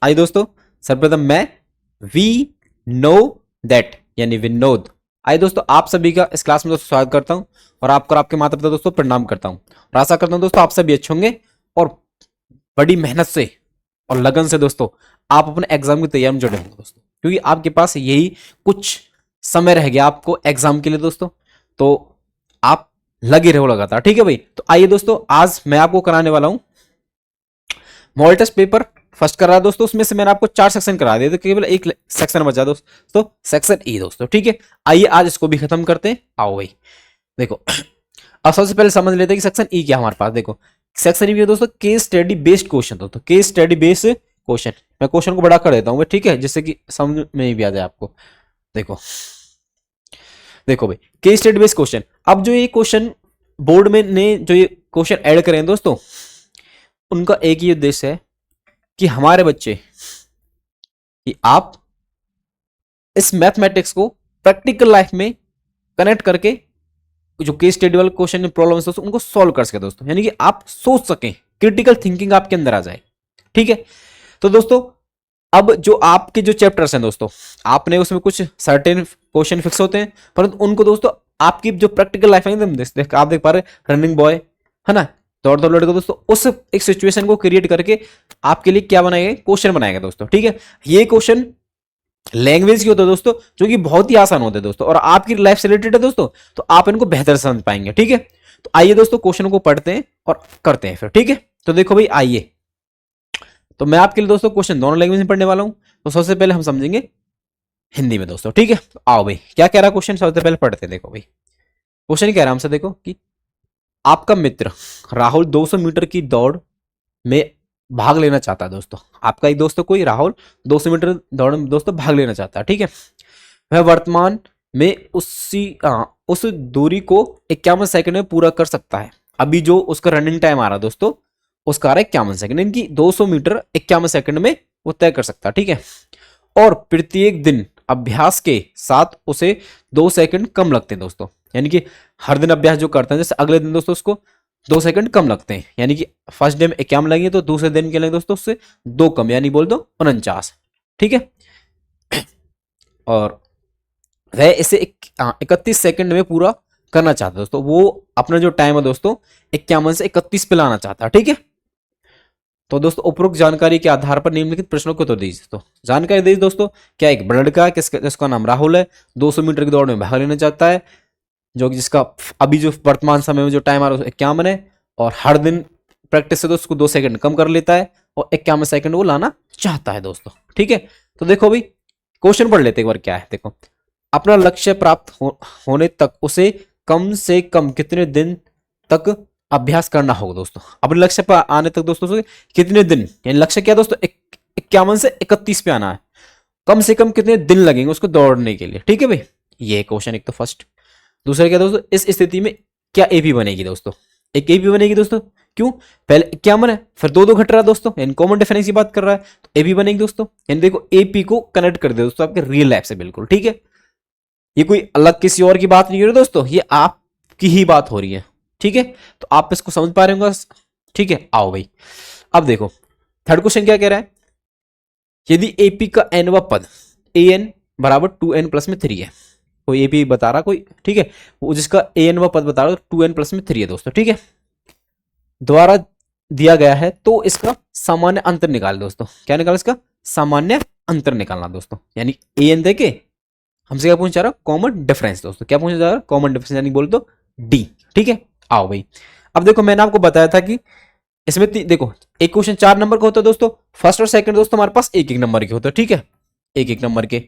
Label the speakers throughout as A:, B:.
A: आइए दोस्तों, सर्वप्रथम मैं वी नो दैट यानी विनोद। आइए दोस्तों, आप सभी का इस क्लास में दोस्तों स्वागत करता हूं और आपको और आपके माता पिता दोस्तों प्रणाम करता हूं और आशा करता हूं दोस्तों आप सभी अच्छे होंगे और बड़ी मेहनत से और लगन से दोस्तों आप अपने एग्जाम की तैयारी में जुड़े होंगे दोस्तों, क्योंकि आपके पास यही कुछ समय रह गया आपको एग्जाम के लिए दोस्तों। तो आप लगे रहो लगातार, ठीक है भाई। तो आइए दोस्तों, आज मैं आपको कराने वाला हूं मॉडल टेस्ट पेपर फर्स्ट कर रहा है दोस्तों। उसमें से मैंने आपको 4 सेक्शन करा दिए, तो केवल एक सेक्शन बचा दोस्तों, सेक्शन ई दोस्तों, ठीक है। आइए आज इसको भी खत्म करते हैं। आओ भाई देखो, अब सबसे पहले समझ लेते हैं कि सेक्शन ई क्या हमारे पास। देखो सेक्शन ई दोस्तों केस स्टडी बेस्ड क्वेश्चन दोस्तों, केस स्टडी बेस्ड क्वेश्चन। मैं क्वेश्चन को बड़ा कर देता हूँ, ठीक है, जिससे कि समझ में भी आ जाए आपको। देखो देखो भाई, केस स्टडी बेस्ड क्वेश्चन। अब जो ये क्वेश्चन बोर्ड में ने जो ये क्वेश्चन ऐड करें हैं दोस्तों, उनका एक ही उद्देश्य है कि हमारे बच्चे कि आप इस मैथमेटिक्स को प्रैक्टिकल लाइफ में कनेक्ट करके जो केस स्टडी वाले क्वेश्चन प्रॉब्लम्स दोस्तों उनको सॉल्व कर सके दोस्तों, यानी कि आप सोच सकें, क्रिटिकल थिंकिंग आपके अंदर आ जाए, ठीक है। तो दोस्तों अब जो आपके जो चैप्टर्स हैं दोस्तों, आपने उसमें कुछ सर्टेन क्वेश्चन फिक्स होते हैं, परंतु उनको दोस्तों आपकी जो प्रैक्टिकल लाइफ है एकदम आप देख पा रहे रनिंग बॉय है ना, दौड़ दौड़ लड़के दोस्तों, उस एक सिचुएशन को क्रिएट करके आपके लिए क्या बनाएगा, क्वेश्चन बनाएगा दोस्तों, ठीक है। ये क्वेश्चन लैंग्वेज की होता है दोस्तों, जो कि बहुत ही आसान होता है दोस्तों, और आपकी लाइफ से रिलेटेड है दोस्तों, तो आप इनको बेहतर समझ पाएंगे, ठीक है। तो आइए दोस्तों क्वेश्चन को पढ़ते हैं और करते हैं फिर, ठीक है। तो देखो भाई आइए, तो मैं आपके लिए दोस्तों क्वेश्चन दोनों लैंग्वेज में पढ़ने वाला हूं। तो सबसे पहले हम समझेंगे हिंदी में दोस्तों, ठीक है। तो आओ भाई, क्या कह रहा है क्वेश्चन, सबसे पहले पढ़ते हैं। देखो भाई क्वेश्चन कह रहा है हमसे, देखो कि आपका मित्र राहुल 200 मीटर की दौड़ में भाग लेना चाहता है दोस्तों। आपका एक दोस्त कोई राहुल 200 मीटर दौड़ में दोस्तों भाग लेना चाहता है, ठीक है। वह वर्तमान में उस दूरी को 51 सेकंड में पूरा कर सकता है। अभी जो उसका रनिंग टाइम आ रहा है दोस्तों, उसका आ रहा है 51 सेकंड, इनकी 200 मीटर 51 सेकंड में वो तय कर सकता है, ठीक है। और प्रत्येक दिन अभ्यास के साथ उसे 2 सेकंड कम लगते हैं दोस्तों, यानी कि हर दिन अभ्यास जो करते हैं, जैसे अगले दिन दोस्तों उसको 2 सेकंड कम लगते हैं, यानी कि फर्स्ट डे में 51 लगेंगे तो दूसरे दिन के लगेंगे दोस्तों उससे 2 कम, यानी बोल दो 49, ठीक है। और वह इसे 31 सेकंड में पूरा करना चाहता है दोस्तों। वो अपना जो टाइम है दोस्तों 51 से 31 पे लाना चाहता है, ठीक है। तो दोस्तों उपरोक्त जानकारी के आधार पर निम्नलिखित प्रश्नों को उत्तर दीजिए। तो जानकारी दीजिए दोस्तों, क्या एक बड़ा लड़का है जिसका नाम राहुल है, 200 मीटर की दौड़ में भाग लेना चाहता है, जो कि जिसका अभी जो वर्तमान समय में जो टाइम आ रहा है 51 है, और हर दिन प्रैक्टिस से दोस्तों 2 सेकंड कम कर लेता है और 51 सेकंड वो लाना चाहता है दोस्तों, ठीक है। तो देखो भाई क्वेश्चन पढ़ लेते एक बार, क्या है देखो। अपना लक्ष्य प्राप्त होने तक उसे कम से कम कितने दिन तक अभ्यास करना होगा दोस्तों। अपने लक्ष्य पर आने तक दोस्तों से कितने दिन, यानी लक्ष्य क्या दोस्तों 51 से 31 पे आना है, कम से कम कितने दिन लगेंगे उसको दौड़ने के लिए, ठीक है भाई। ये क्वेश्चन एक तो फर्स्ट। दूसरा क्या दोस्तों, इस स्थिति में क्या एपी बनेगी दोस्तों, एक एपी बनेगी दोस्तों। क्यों, पहले 51 है, फिर दो घट रहा है दोस्तों, यानी कॉमन डिफरेंस की बात कर रहा है, तो एपी बनेगी दोस्तों। यानी देखो एपी को कनेक्ट कर दे दोस्तों आपके रियल लाइफ से, बिल्कुल ठीक है। ये कोई अलग किसी और की बात नहीं हो रही दोस्तों, ये आपकी ही बात हो रही है, ठीक है। तो आप इसको समझ पा रहे होंगे, ठीक है। आओ भाई अब देखो थर्ड क्वेश्चन क्या कह रहा है, यदि एपी का nवा पद an बराबर 2n प्लस में 3 है, कोई एपी बता रहा कोई, ठीक है, वो जिसका an वा पद बता रहा 2n प्लस में 3 है दोस्तों, ठीक है, द्वारा दिया गया है, तो इसका सामान्य अंतर निकाल दोस्तों। क्या निकाल, इसका सामान्य अंतर निकालना दोस्तों, यानी an देके हमसे क्या पूछा जा रहा, कॉमन डिफरेंस दोस्तों। क्या पूछा जा रहा, कॉमन डिफरेंस, यानी बोल दो डी, ठीक है। आओ भाई अब देखो मैंने आपको बताया था कि इसमें देखो एक क्वेश्चन 4 नंबर का होता है दोस्तों, फर्स्ट और सेकंड दोस्तों हमारे पास 1-1 नंबर के होते हैं, ठीक है, 1-1 नंबर के।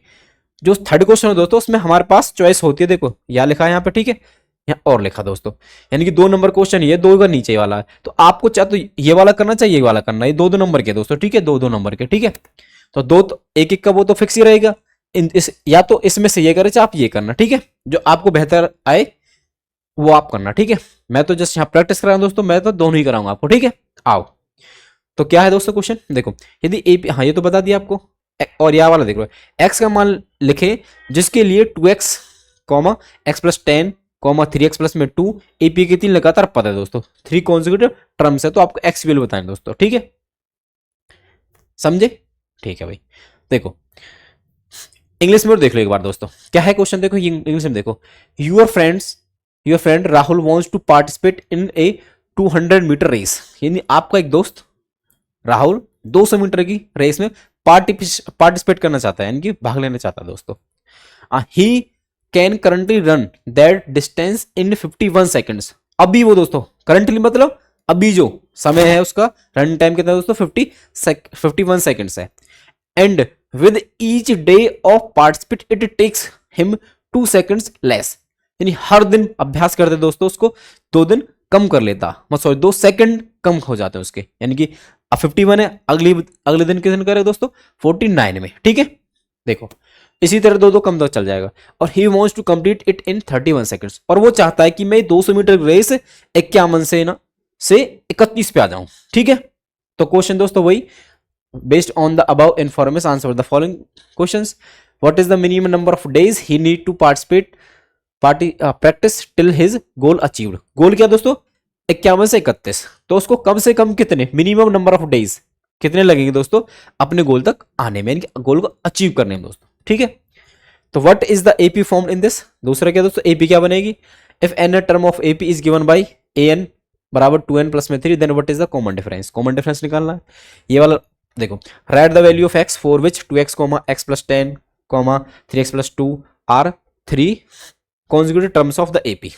A: जो थर्ड क्वेश्चन है दोस्तों उसमें हमारे पास चॉइस होती है, देखो यहां लिखा है यहाँ पे, ठीक है, यहाँ और लिखा दोस्तों, यानी कि 2 नंबर क्वेश्चन ये 2 का नीचे वाला है, तो आपको चाहे तो ये वाला करना चाहिए, ये वाला करना, ये 2-2 नंबर के दोस्तों, ठीक है, 2-2 नंबर के, ठीक है। तो 2 1-1 का वो तो फिक्स ही रहेगा, या तो इसमें से ये करे चाहे आप ये करना, ठीक है, जो आपको बेहतर आए वो आप करना, ठीक है। मैं तो जस्ट यहाँ प्रैक्टिस कर रहा हूं दोस्तों, मैं तो दोनों ही कराऊंगा आपको, ठीक है। आओ तो क्या है दोस्तों क्वेश्चन, देखो यदि एपी, हाँ ये तो बता दिया आपको, और यह वाला देखो एक्स का मान लिखे जिसके लिए 2x x plus 10 3x plus में 2 एपी के 3 लगातार पद है दोस्तों, 3 कॉन्जिक्यूटिव टर्म्स है, तो आपको एक्स वैल्यू बताएं दोस्तों, ठीक है, समझे। ठीक है भाई। देखो इंग्लिश में और देख लो एक बार दोस्तों, क्या है क्वेश्चन, देखो इंग्लिश में देखो, your friend Rahul wants to participate in a 200 metre race, यानी आपका एक दोस्त राहुल 200 मीटर की रेस में पार्टिसिपेट करना चाहता है, यानी कि भाग लेना चाहता है दोस्तों। He can currently run that distance in 51 seconds. अभी वो दोस्तों करंटली मतलब अभी जो समय है उसका रन टाइम कितना है दोस्तों, 51 सेकेंड्स है। And with each day of participate it takes him 2 seconds less, यानी हर दिन अभ्यास करते दोस्तों उसको 2 दिन कम कर लेता, मतलब सॉरी 2 सेकंड कम हो जाते हैं उसके, यानी कि अब 51 है, अगले दिन किस दिन करे दोस्तों 49 में, ठीक है। देखो इसी तरह दो कम तक चल जाएगा। और he wants to complete it in 31 seconds, और वो चाहता है कि मैं 200 मीटर रेस 51 से 31 पे आ जाऊं, ठीक है। तो क्वेश्चन दोस्तों वही, based on the above information answer the following questions. What is the minimum number of days he need to practice till his goal achieved. Goal क्या दोस्तों 51 से 31, तो उसको कम से कम कितने, मिनिमम नंबर ऑफ डेज कितने लगेंगे दोस्तों अपने गोल तक आने में, यानी गोल को अचीव करने में दोस्तों, ठीक है। तो what is the AP form in this, दूसरा क्या दोस्तों एपी क्या बनेगी, if n term of AP is given by a n बराबर 2n प्लस में 3, then what is the common difference, common difference निकालना है। ये वाला देखो, write the value of x for which 2x, x plus 10, 3x plus 2 are 3 consecutive terms of the AP.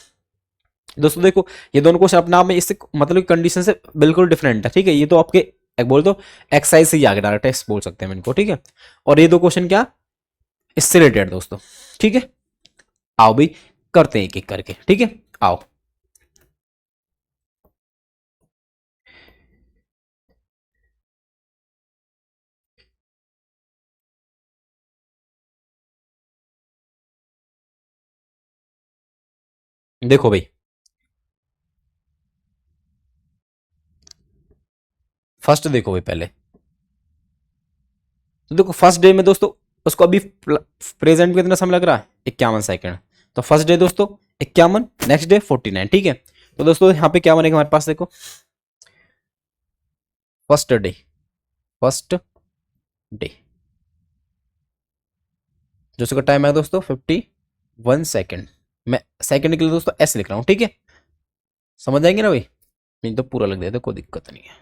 A: दोस्तों देखो ये दोनों क्वेश्चन अपने आप में इससे मतलब कंडीशन से बिल्कुल डिफरेंट है, ठीक है। ये तो आपके एक बोल दो एक्सरसाइज से ही आगे डायरेक्ट टेस्ट बोल सकते हैं इनको, ठीक है। और ये दो क्वेश्चन क्या इससे रिलेटेड दोस्तों, ठीक है। आओ भाई करते हैं एक एक करके, ठीक है। आओ देखो भाई फर्स्ट देखो भाई पहले, तो देखो फर्स्ट डे में दोस्तों उसको अभी प्रेजेंट में कितना समय लग रहा है 51 सेकंड, तो फर्स्ट डे दोस्तों 51, नेक्स्ट डे 49, ठीक है। तो दोस्तों यहाँ पे क्या बनेगा हमारे पास, देखो फर्स्ट डे जो उसका टाइम है दोस्तों 51 सेकंड, मैं सेकंड के लिए दोस्तों ऐसे लिख रहा हूँ, ठीक है। समझ आएंगे ना भाई, नहीं तो पूरा लग देते कोई दिक्कत नहीं है,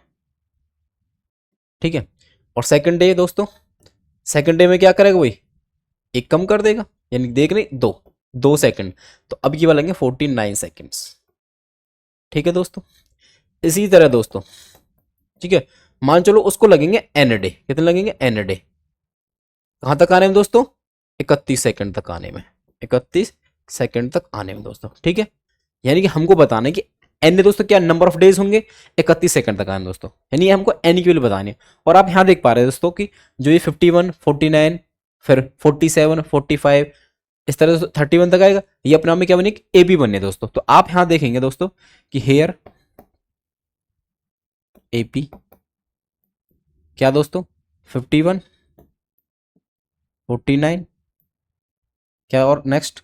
A: ठीक है। और सेकंड डे दोस्तों, सेकंड डे में क्या करेगा भाई एक कम कर देगा, यानी देख रहे 2 सेकंड, तो अब ये लगेंगे 49 सेकंड्स, ठीक है दोस्तों। इसी तरह दोस्तों, ठीक है, मान चलो उसको लगेंगे एन डे, कितने लगेंगे एन डे, कहां तक आने में दोस्तों 31 सेकंड तक आने में, 31 सेकंड तक आने में दोस्तों, ठीक है। यानी कि हमको बताना है कि एन दोस्तों क्या नंबर ऑफ डेज होंगे 31 सेकंड तक आने दोस्तों, यानी हमको एन की वैल्यू बतानी है। और आप यहां देख पा रहे हैं दोस्तों कि जो ये 51, 49 फिर 47, 45 इस तरह से 31 तक आएगा, ये अपने आप में क्या बने एपी बनने दोस्तों। तो आप यहां देखेंगे दोस्तों कि हेयर एपी क्या दोस्तों 51, 49 क्या और नेक्स्ट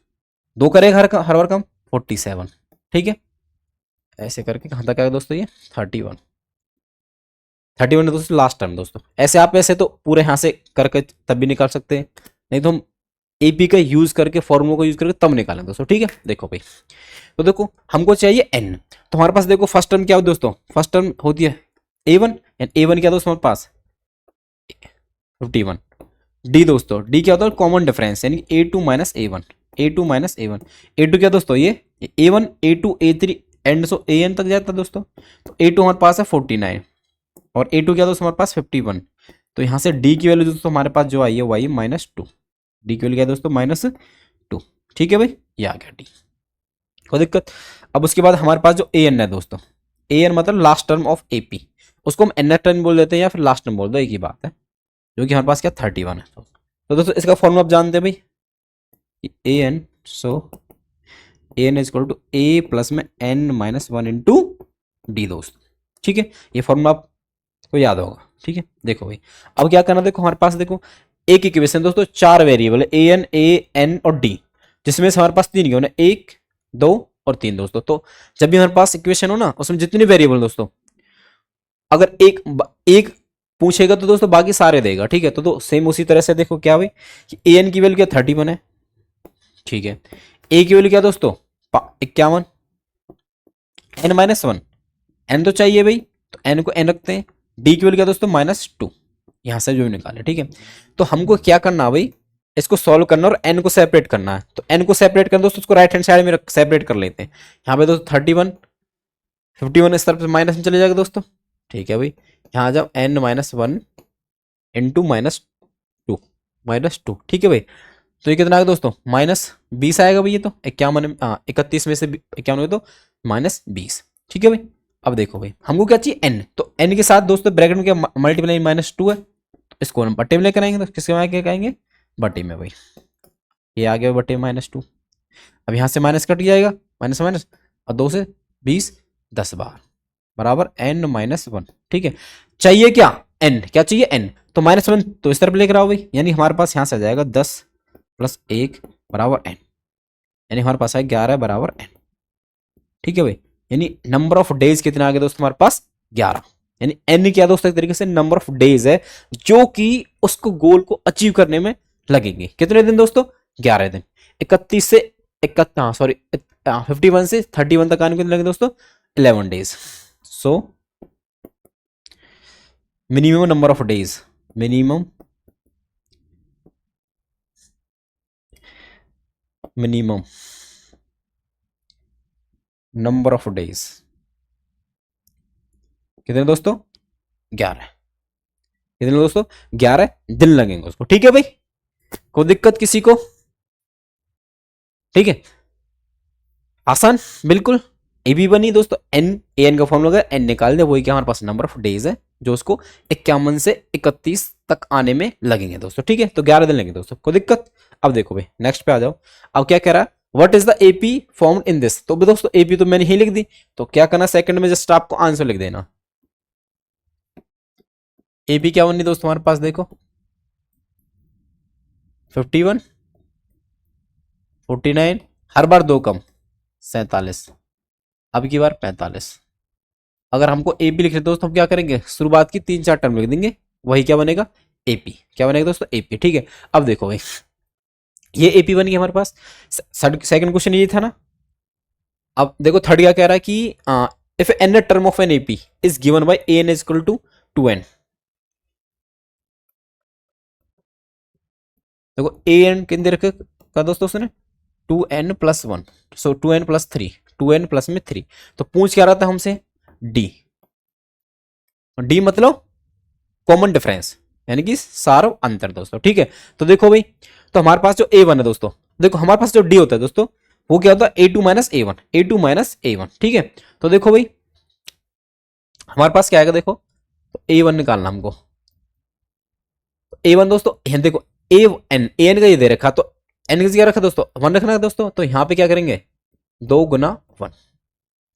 A: 2 करेगा हर बार कम 47, ठीक है। ऐसे करके कहां तक आएगा दोस्तों ये 31, 31 दोस्तों लास्ट टर्म दोस्तों। ऐसे आप ऐसे तो पूरे यहां से करके तब भी निकाल सकते हैं, नहीं तो हम एपी का यूज करके फॉर्मूला को यूज करके तब निकालें दोस्तों, ठीक है। देखो भाई तो देखो हमको चाहिए एन, तो हमारे पास देखो फर्स्ट टर्म क्या हो दोस्तों, फर्स्ट टर्म होती है a1, एंड a1 क्या दोस्तों हमारे पास 51, डी दोस्तों डी क्या होता है कॉमन डिफरेंस, यानी a2 minus a1, a2 minus a1, a2 क्या दोस्तों ये a1, a2, a3 and so an तक जाता है दोस्तों। तो a2 हमारे पास है 49 और a2 क्या दोस्तों हमारे पास 51, तो यहाँ से d की वैल्यू दोस्तों हमारे पास जो आई है वो आई -2, डी की वैल्यू क्या है दोस्तों -2, ठीक है भाई ये आ गया डी, कोई दिक्कत। अब उसके बाद हमारे पास जो an है दोस्तों, an मतलब लास्ट टर्म ऑफ एपी, उसको हम एन टर्म बोल देते हैं या फिर लास्ट टर्म बोल दो, एक ही बात है, जो कि हमारे पास क्या 31 है। तो दोस्तों इसका फॉर्मूला आप जानते हैं भाई A N, so A N is equal to A plus में एन माइनस 1 इंटू डी दोस्तों, ठीक है। ये फॉर्मूला आपको याद होगा, ठीक है। देखो भाई अब क्या करना, देखो हमारे पास देखो एक इक्वेशन दोस्तों 4 वेरिएबल है ए एन और डी, जिसमें से हमारे पास 3 क्यों ना 1, 2 और 3 दोस्तों। तो जब भी हमारे पास इक्वेशन हो ना उसमें जितने वेरिएबल दोस्तों, अगर एक पूछेगा तो दोस्तों बाकी सारे देगा, ठीक है। तो सेम उसी तरह से देखो क्या हुई कि ए एन की वैल्यू क्या 31 है, ठीक है। ए की वैल्यू क्या दोस्तों 51, एन माइनस वन, एन तो चाहिए भाई, तो एन को एन रखते हैं। डी की वैल्यू क्या दोस्तों -2, यहां से जो भी निकाले, ठीक है। तो हमको क्या करना है भाई, इसको सॉल्व करना और एन को सेपरेट करना है। तो एन को सेपरेट करना दोस्तों, उसको राइट हैंड साइड में सेपरेट कर लेते हैं। यहाँ पे दोस्तों 31, 51 इस तरफ से माइनस में चले जाएगा दोस्तों, ठीक है भाई। यहाँ आ जाओ n -1 इंटू -2, ठीक है भाई। तो ये कितना आएगा दोस्तों -20 आएगा भाई। ये तो 31 में से 51 हो तो -20, ठीक है भाई। अब देखो भाई हमको क्या चाहिए n, तो n के साथ दोस्तों ब्रैकेट में क्या मल्टीप्लाई -2 है, तो इसको हम बट्टे में लेकर आएंगे। तो किसके में क्या कहेंगे, बट्टे में भाई। ये आ गया बट्टे में -2। अब यहाँ से माइनस कट जाएगा, माइनस माइनस, और 2 से 20 10 बार बराबर n -1, ठीक है। चाहिए क्या n, क्या चाहिए n, तो -1 तो इस तरफ लेकर आओ भाई, यानी हमारे पास यहाँ से आ जाएगा 10 + 1 बराबर n, यानी हमारे पास है 11 बराबर n, ठीक है भाई। यानी नंबर ऑफ डेज कितना आ गया दोस्तों हमारे पास 11, यानी n क्या दोस्तों एक तरीके से नंबर ऑफ डेज है जो कि उसको गोल को अचीव करने में लगेंगे। कितने दिन दोस्तों 11 दिन। 31 से 51 से 31 तक आने को कितने लगे दोस्तों 11 days. So minimum number of days, minimum number of days कितने दोस्तों 11, कितने दोस्तों 11 दिन लगेंगे उसको, ठीक है भाई। कोई दिक्कत किसी को, ठीक है, आसान बिल्कुल। ए बी बनी दोस्तों, एन ए एन का फॉर्मूला है, एन निकाल दे, वही क्या हमारे पास नंबर ऑफ डेज है जो उसको 51 से 31 तक आने में लगेंगे दोस्तों, ठीक है। तो 11 दिन लगेंगे दोस्तों, कोई दिक्कत। अब देखो भाई नेक्स्ट पे आ जाओ। अब क्या कह रहा है, what is the AP formed in this, तो दोस्तों एपी तो मैंने ही लिख दी, तो क्या करना सेकंड में जस्ट आपको आंसर लिख देना। एपी क्या बनी दोस्तों हमारे पास देखो 51, 49, हर बार 2 कम 47, अब की बार 45। अगर हमको एपी लिख रहे दोस्तों हम क्या करेंगे, शुरुआत की 3-4 टर्म लिख देंगे, वही क्या बनेगा एपी, क्या बनेगा दोस्तों एपी, ठीक है। अब देखो भाई ये एपी बन गया हमारे पास। सेकंड क्वेश्चन ये था ना। अब देखो थर्ड क्या कह रहा है कि if n term of an AP is given by an is equal to 2n। देखो एन किन दे रखे का दोस्तों उसने 2n + 1, सो 2n + 3, 2n प्लस में 3। तो पूछ क्या रहा था हमसे डी, डी मतलब कॉमन डिफरेंस, यानी कि सार्व अंतर दोस्तों, ठीक है। तो देखो भाई तो हमारे पास जो a1 है दोस्तों, देखो हमारे पास जो d होता है दोस्तों वो क्या होता है a2 - a1, a2 - a1, ठीक है। तो देखो भाई हमारे पास क्या आएगा, देखो तो a1 निकालना हमको। a1 दोस्तों यहाँ देखो an का ये दे रखा, तो n का क्या रखा दोस्तों 1 रखना है दोस्तों। तो यहाँ पे क्या करेंगे 2 × 1,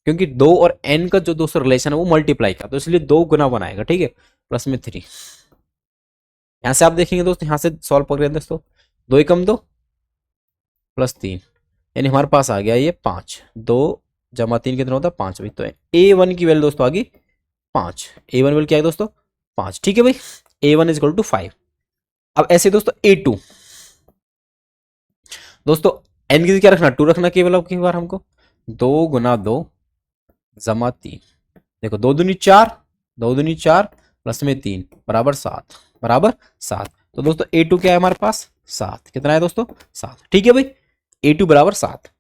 A: क्योंकि 2 और n का जो दोस्तों रिलेशन है वो मल्टीप्लाई का, तो इसलिए 2 × 1 आएगा, ठीक है, प्लस में 3। यहां से आप देखेंगे दोस्तों, यहां से सॉल्व कर रहे हैं दोस्तों, 2 × 2 + 3, यानी हमारे पास आ गया ये 5, 2 + 3 कितना होता है 5 भाई। तो a1 की वैल्यू दोस्तों आ गई 5, a1 वैल्यू क्या है दोस्तों 5, ठीक है भाई। a1 = 5। अब ऐसे दोस्तों a2 दोस्तों n की क्या रखना 2 रखना केवल, अब की बार हमको 2 × 2 = 3, देखो 2 दूनी 4, 2 दूनी 4 प्लस में 3 बराबर 7, बराबर 7। तो दोस्तों a2 क्या है हमारे पास 7, कितना है दोस्तों 7, ठीक है भाई। a2 बराबर 7।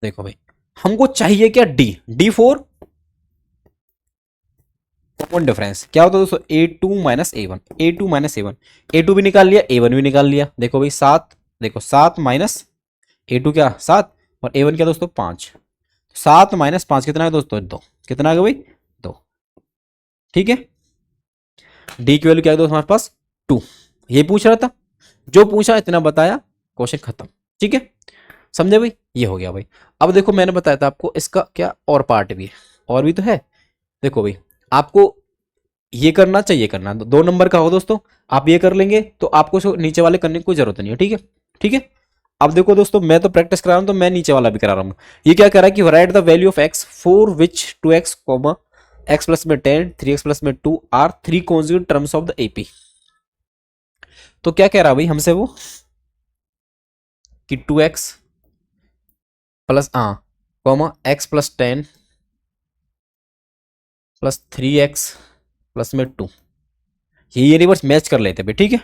A: देखो भाई हमको चाहिए क्या d4 कॉमन डिफरेंस, क्या होता है दोस्तों a2 - a1, a2 - a1, a2 भी निकाल लिया a1 भी निकाल लिया। देखो भाई 7, देखो 7 माइनस a2 क्या 7 और a1 क्या दोस्तों 5, 7 - 5 कितना है दोस्तों 2, कितना आ गया भाई 2, ठीक है। डी की वैल्यू क्या है दोस्तों हमारे पास 2, ये पूछ रहा था, जो पूछा इतना बताया, क्वेश्चन खत्म, ठीक है, समझे भाई। ये हो गया भाई। अब देखो मैंने बताया था आपको इसका क्या और पार्ट भी है, और भी तो है। देखो भाई आपको ये करना चाहिए, करना 2 नंबर का हो दोस्तों, आप ये कर लेंगे तो आपको नीचे वाले करने की कोई जरूरत नहीं है, ठीक है, ठीक है। अब देखो दोस्तों मैं तो प्रैक्टिस करा रहा हूं, तो मैं नीचे वाला भी करा रहा हूं। ये क्या कह रहा है कि write the value of x for which 2x, x plus में 10, 3x प्लस में 2 are 3 conjugate terms of the AP. तो क्या कह रहा भाई हमसे वो कि 2x plus comma x plus 10 plus 3x plus में 2, ये रिवर्स मैच कर लेते भाई, ठीक है।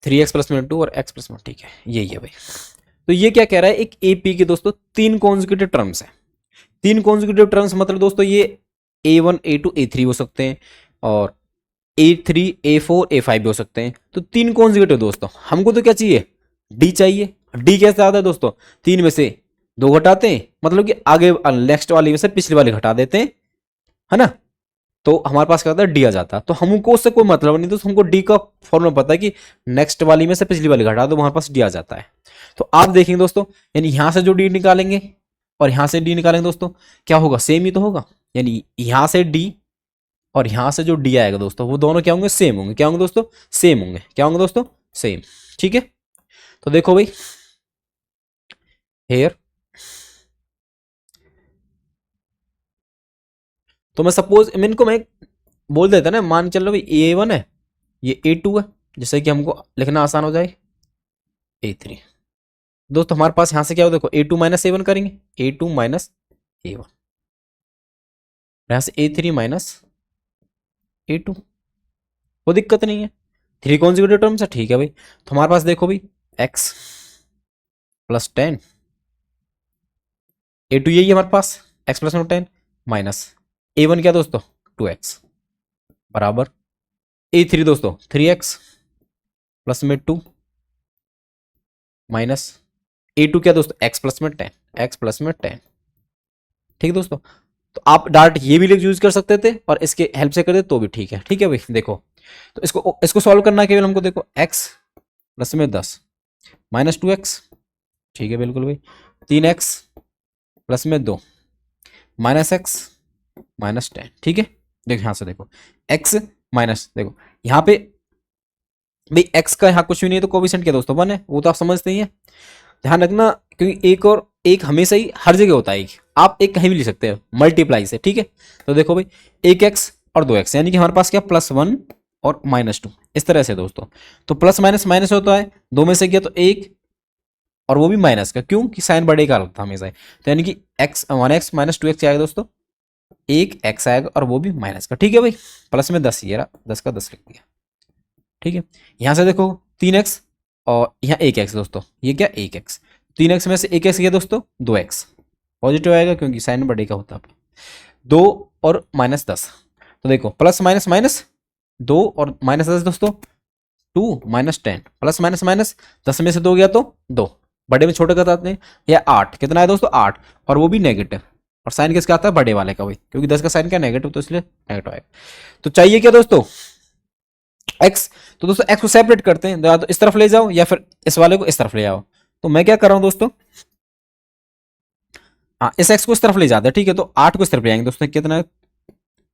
A: 3x प्लस में 2 और x प्लस में, ठीक है, यही है भाई। तो ये क्या कह रहा है, एक एपी के दोस्तों 3 कॉन्जुगेटिव टर्म्स है। 3 कॉन्जुगेटिव टर्म्स मतलब दोस्तों ये a1 a2 a3 हो सकते हैं और a3 a4 a5 भी हो सकते हैं। तो 3 कॉन्जुगेटिव दोस्तों, हमको तो क्या चाहिए, d चाहिए। d कैसे आता है दोस्तों, 3 में से 2 घटाते हैं, मतलब कि आगे नेक्स्ट वाली में से पिछली वाली घटा देते हैं, है ना। तो हमारे पास क्या होता है, डी आ जाता है। तो हमको उससे कोई मतलब नहीं, तो हमको डी का फॉर्मूला पता है कि नेक्स्ट वाली में से पिछली वाली घटा दो, हमारे पास डी आ जाता है। तो आप देखेंगे दोस्तों, यानी यहां से जो डी निकालेंगे और यहां से डी निकालेंगे दोस्तों, क्या होगा, सेम ही तो होगा। यानी यहां से डी और यहां से जो डी आएगा दोस्तों, वो दोनों क्या होंगे, सेम होंगे। क्या होंगे दोस्तों, सेम होंगे। क्या होंगे दोस्तों, सेम। ठीक है, तो देखो भाई हेयर, तो मैं सपोज इनको मैं बोल देता ना, मान चल लो भाई A1 है, ये A2 है, जिससे कि हमको लिखना आसान हो जाए A3। दोस्तों हमारे पास यहां से क्या हो, देखो A2 माइनस A1 करेंगे, A2 माइनस A1, यहां से A3 माइनस A2, कोई दिक्कत नहीं है, 3 कॉन्जिक्यूटिव टर्म्स है, ठीक है भाई। तो हमारे पास देखो भाई x प्लस 10, A2 यही है हमारे पास, x प्लस 10 माइनस A1 क्या दोस्तों, 2x बराबर A3 दोस्तों 3x प्लस में 2 माइनस A2 क्या दोस्तों, x प्लस में 10, x प्लस में 10। ठीक है दोस्तों, तो आप डार्ट ये भी यूज कर सकते थे और इसके हेल्प से कर दे तो भी ठीक है। ठीक है भाई, देखो तो इसको सॉल्व करना है केवल हमको, देखो x प्लस में 10 माइनस 2x, ठीक है बिल्कुल भाई, 3x प्लस में 2 माइनस x माइनस 10। ठीक है, देखो यहां से देखो x माइनस, देखो यहाँ पे भाई x का यहाँ कुछ भी नहीं है, तो कोफिशिएंट क्या दोस्तों 1 है, वो तो आप समझते ही हैं। ध्यान रखना, क्योंकि एक और एक हमेशा ही हर जगह होता है एक, आप एक कहीं भी लिख सकते हो मल्टीप्लाई से। ठीक है, तो देखो भाई एक एक्स और 2x, यानी कि हमारे पास क्या प्लस 1 और -2 इस तरह से दोस्तों। तो प्लस माइनस माइनस होता है, 2 में से गया तो 1 और वो भी माइनस का, क्यों कि साइन बढ़ेगा लगता है हमेशा ही। तो यानी कि x 1x माइनस 2x आएगा दोस्तों, एक x आएगा और वो भी माइनस का। ठीक है भाई, प्लस में 10 ये रहा, 10 का 10 लिख दिया। ठीक है, यहां से देखो 3x और यहाँ 1x दोस्तों, ये क्या 1x, 3x में से 1x गया दोस्तों 2x, पॉजिटिव आएगा क्योंकि साइन बढ़ेगा होता है 2 और -10। तो देखो प्लस माइनस माइनस 2 और -10 दोस्तों 2 -10 प्लस माइनस माइनस 10 में से 2 गया तो 2, बड़े में छोटे का आते हैं, या 8 कितना है दोस्तों 8, और वो भी नेगेटिव, और साइन किसका आता है बड़े वाले का भाई, क्योंकि 10 का साइन क्या नेगेटिव, तो इसलिए नेगेटिव आएगा। तो चाहिए क्या दोस्तों x, तो दोस्तों x को सेपरेट करते हैं, या तो इस तरफ ले जाओ या फिर इस वाले को इस तरफ ले आओ। तो मैं क्या कर रहा हूं दोस्तों, हाँ इस x को इस तरफ ले जाते हैं, ठीक है, तो 8 को इस तरफ ले आएंगे दोस्तों, कितना है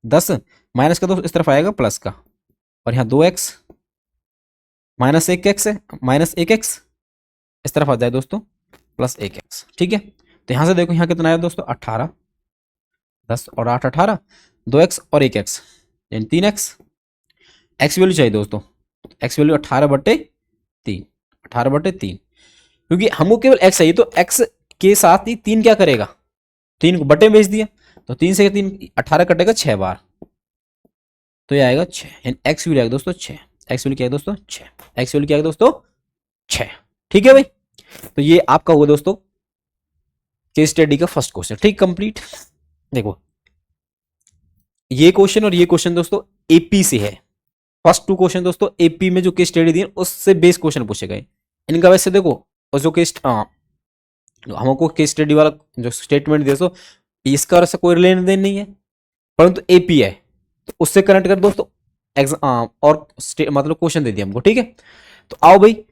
A: 10, माइनस का दोस्तों इस तरफ आएगा प्लस का, और यहाँ 2x माइनस 1x है, -1x इस तरफ आ जाए दोस्तों +1x। ठीक है, तो यहां से देखो यहाँ कितना आया दोस्तों 18, 10 और 8 18, 2x और 1x यानी 3x। x वैल्यू चाहिए दोस्तों, x वैल्यू 18/3, 18/3, क्योंकि हमको केवल x चाहिए, तो x के साथ ही 3 क्या करेगा, 3 को बटे में भेज दिया, तो 3 से 3 18 कटेगा 6 बार, तो ये आएगा 6, यानी x वैल्यू आएगा दोस्तों 6, x वैल्यू क्या है दोस्तों 6, x वैल्यू क्या है दोस्तों 6। ठीक है भाई, तो ये आपका हुआ दोस्तों केस स्टडी का फर्स्ट क्वेश्चन। ठीक, कंप्लीट। देखो ये क्वेश्चन और ये क्वेश्चन दोस्तों एपी से है, फर्स्ट 2 क्वेश्चन दोस्तों एपी में जो केस स्टडी दिए उससे बेस क्वेश्चन पूछे गए इनका। वैसे देखो और जो केस हमको केस स्टडी वाला जो स्टेटमेंट दिया तो इसका ऐसा कोई लेन देन नहीं है, परंतु एपी है तो उससे कनेक्ट कर दोस्तों एग्जाम और मतलब क्वेश्चन दे दिया हमको। ठीक है, तो आओ भाई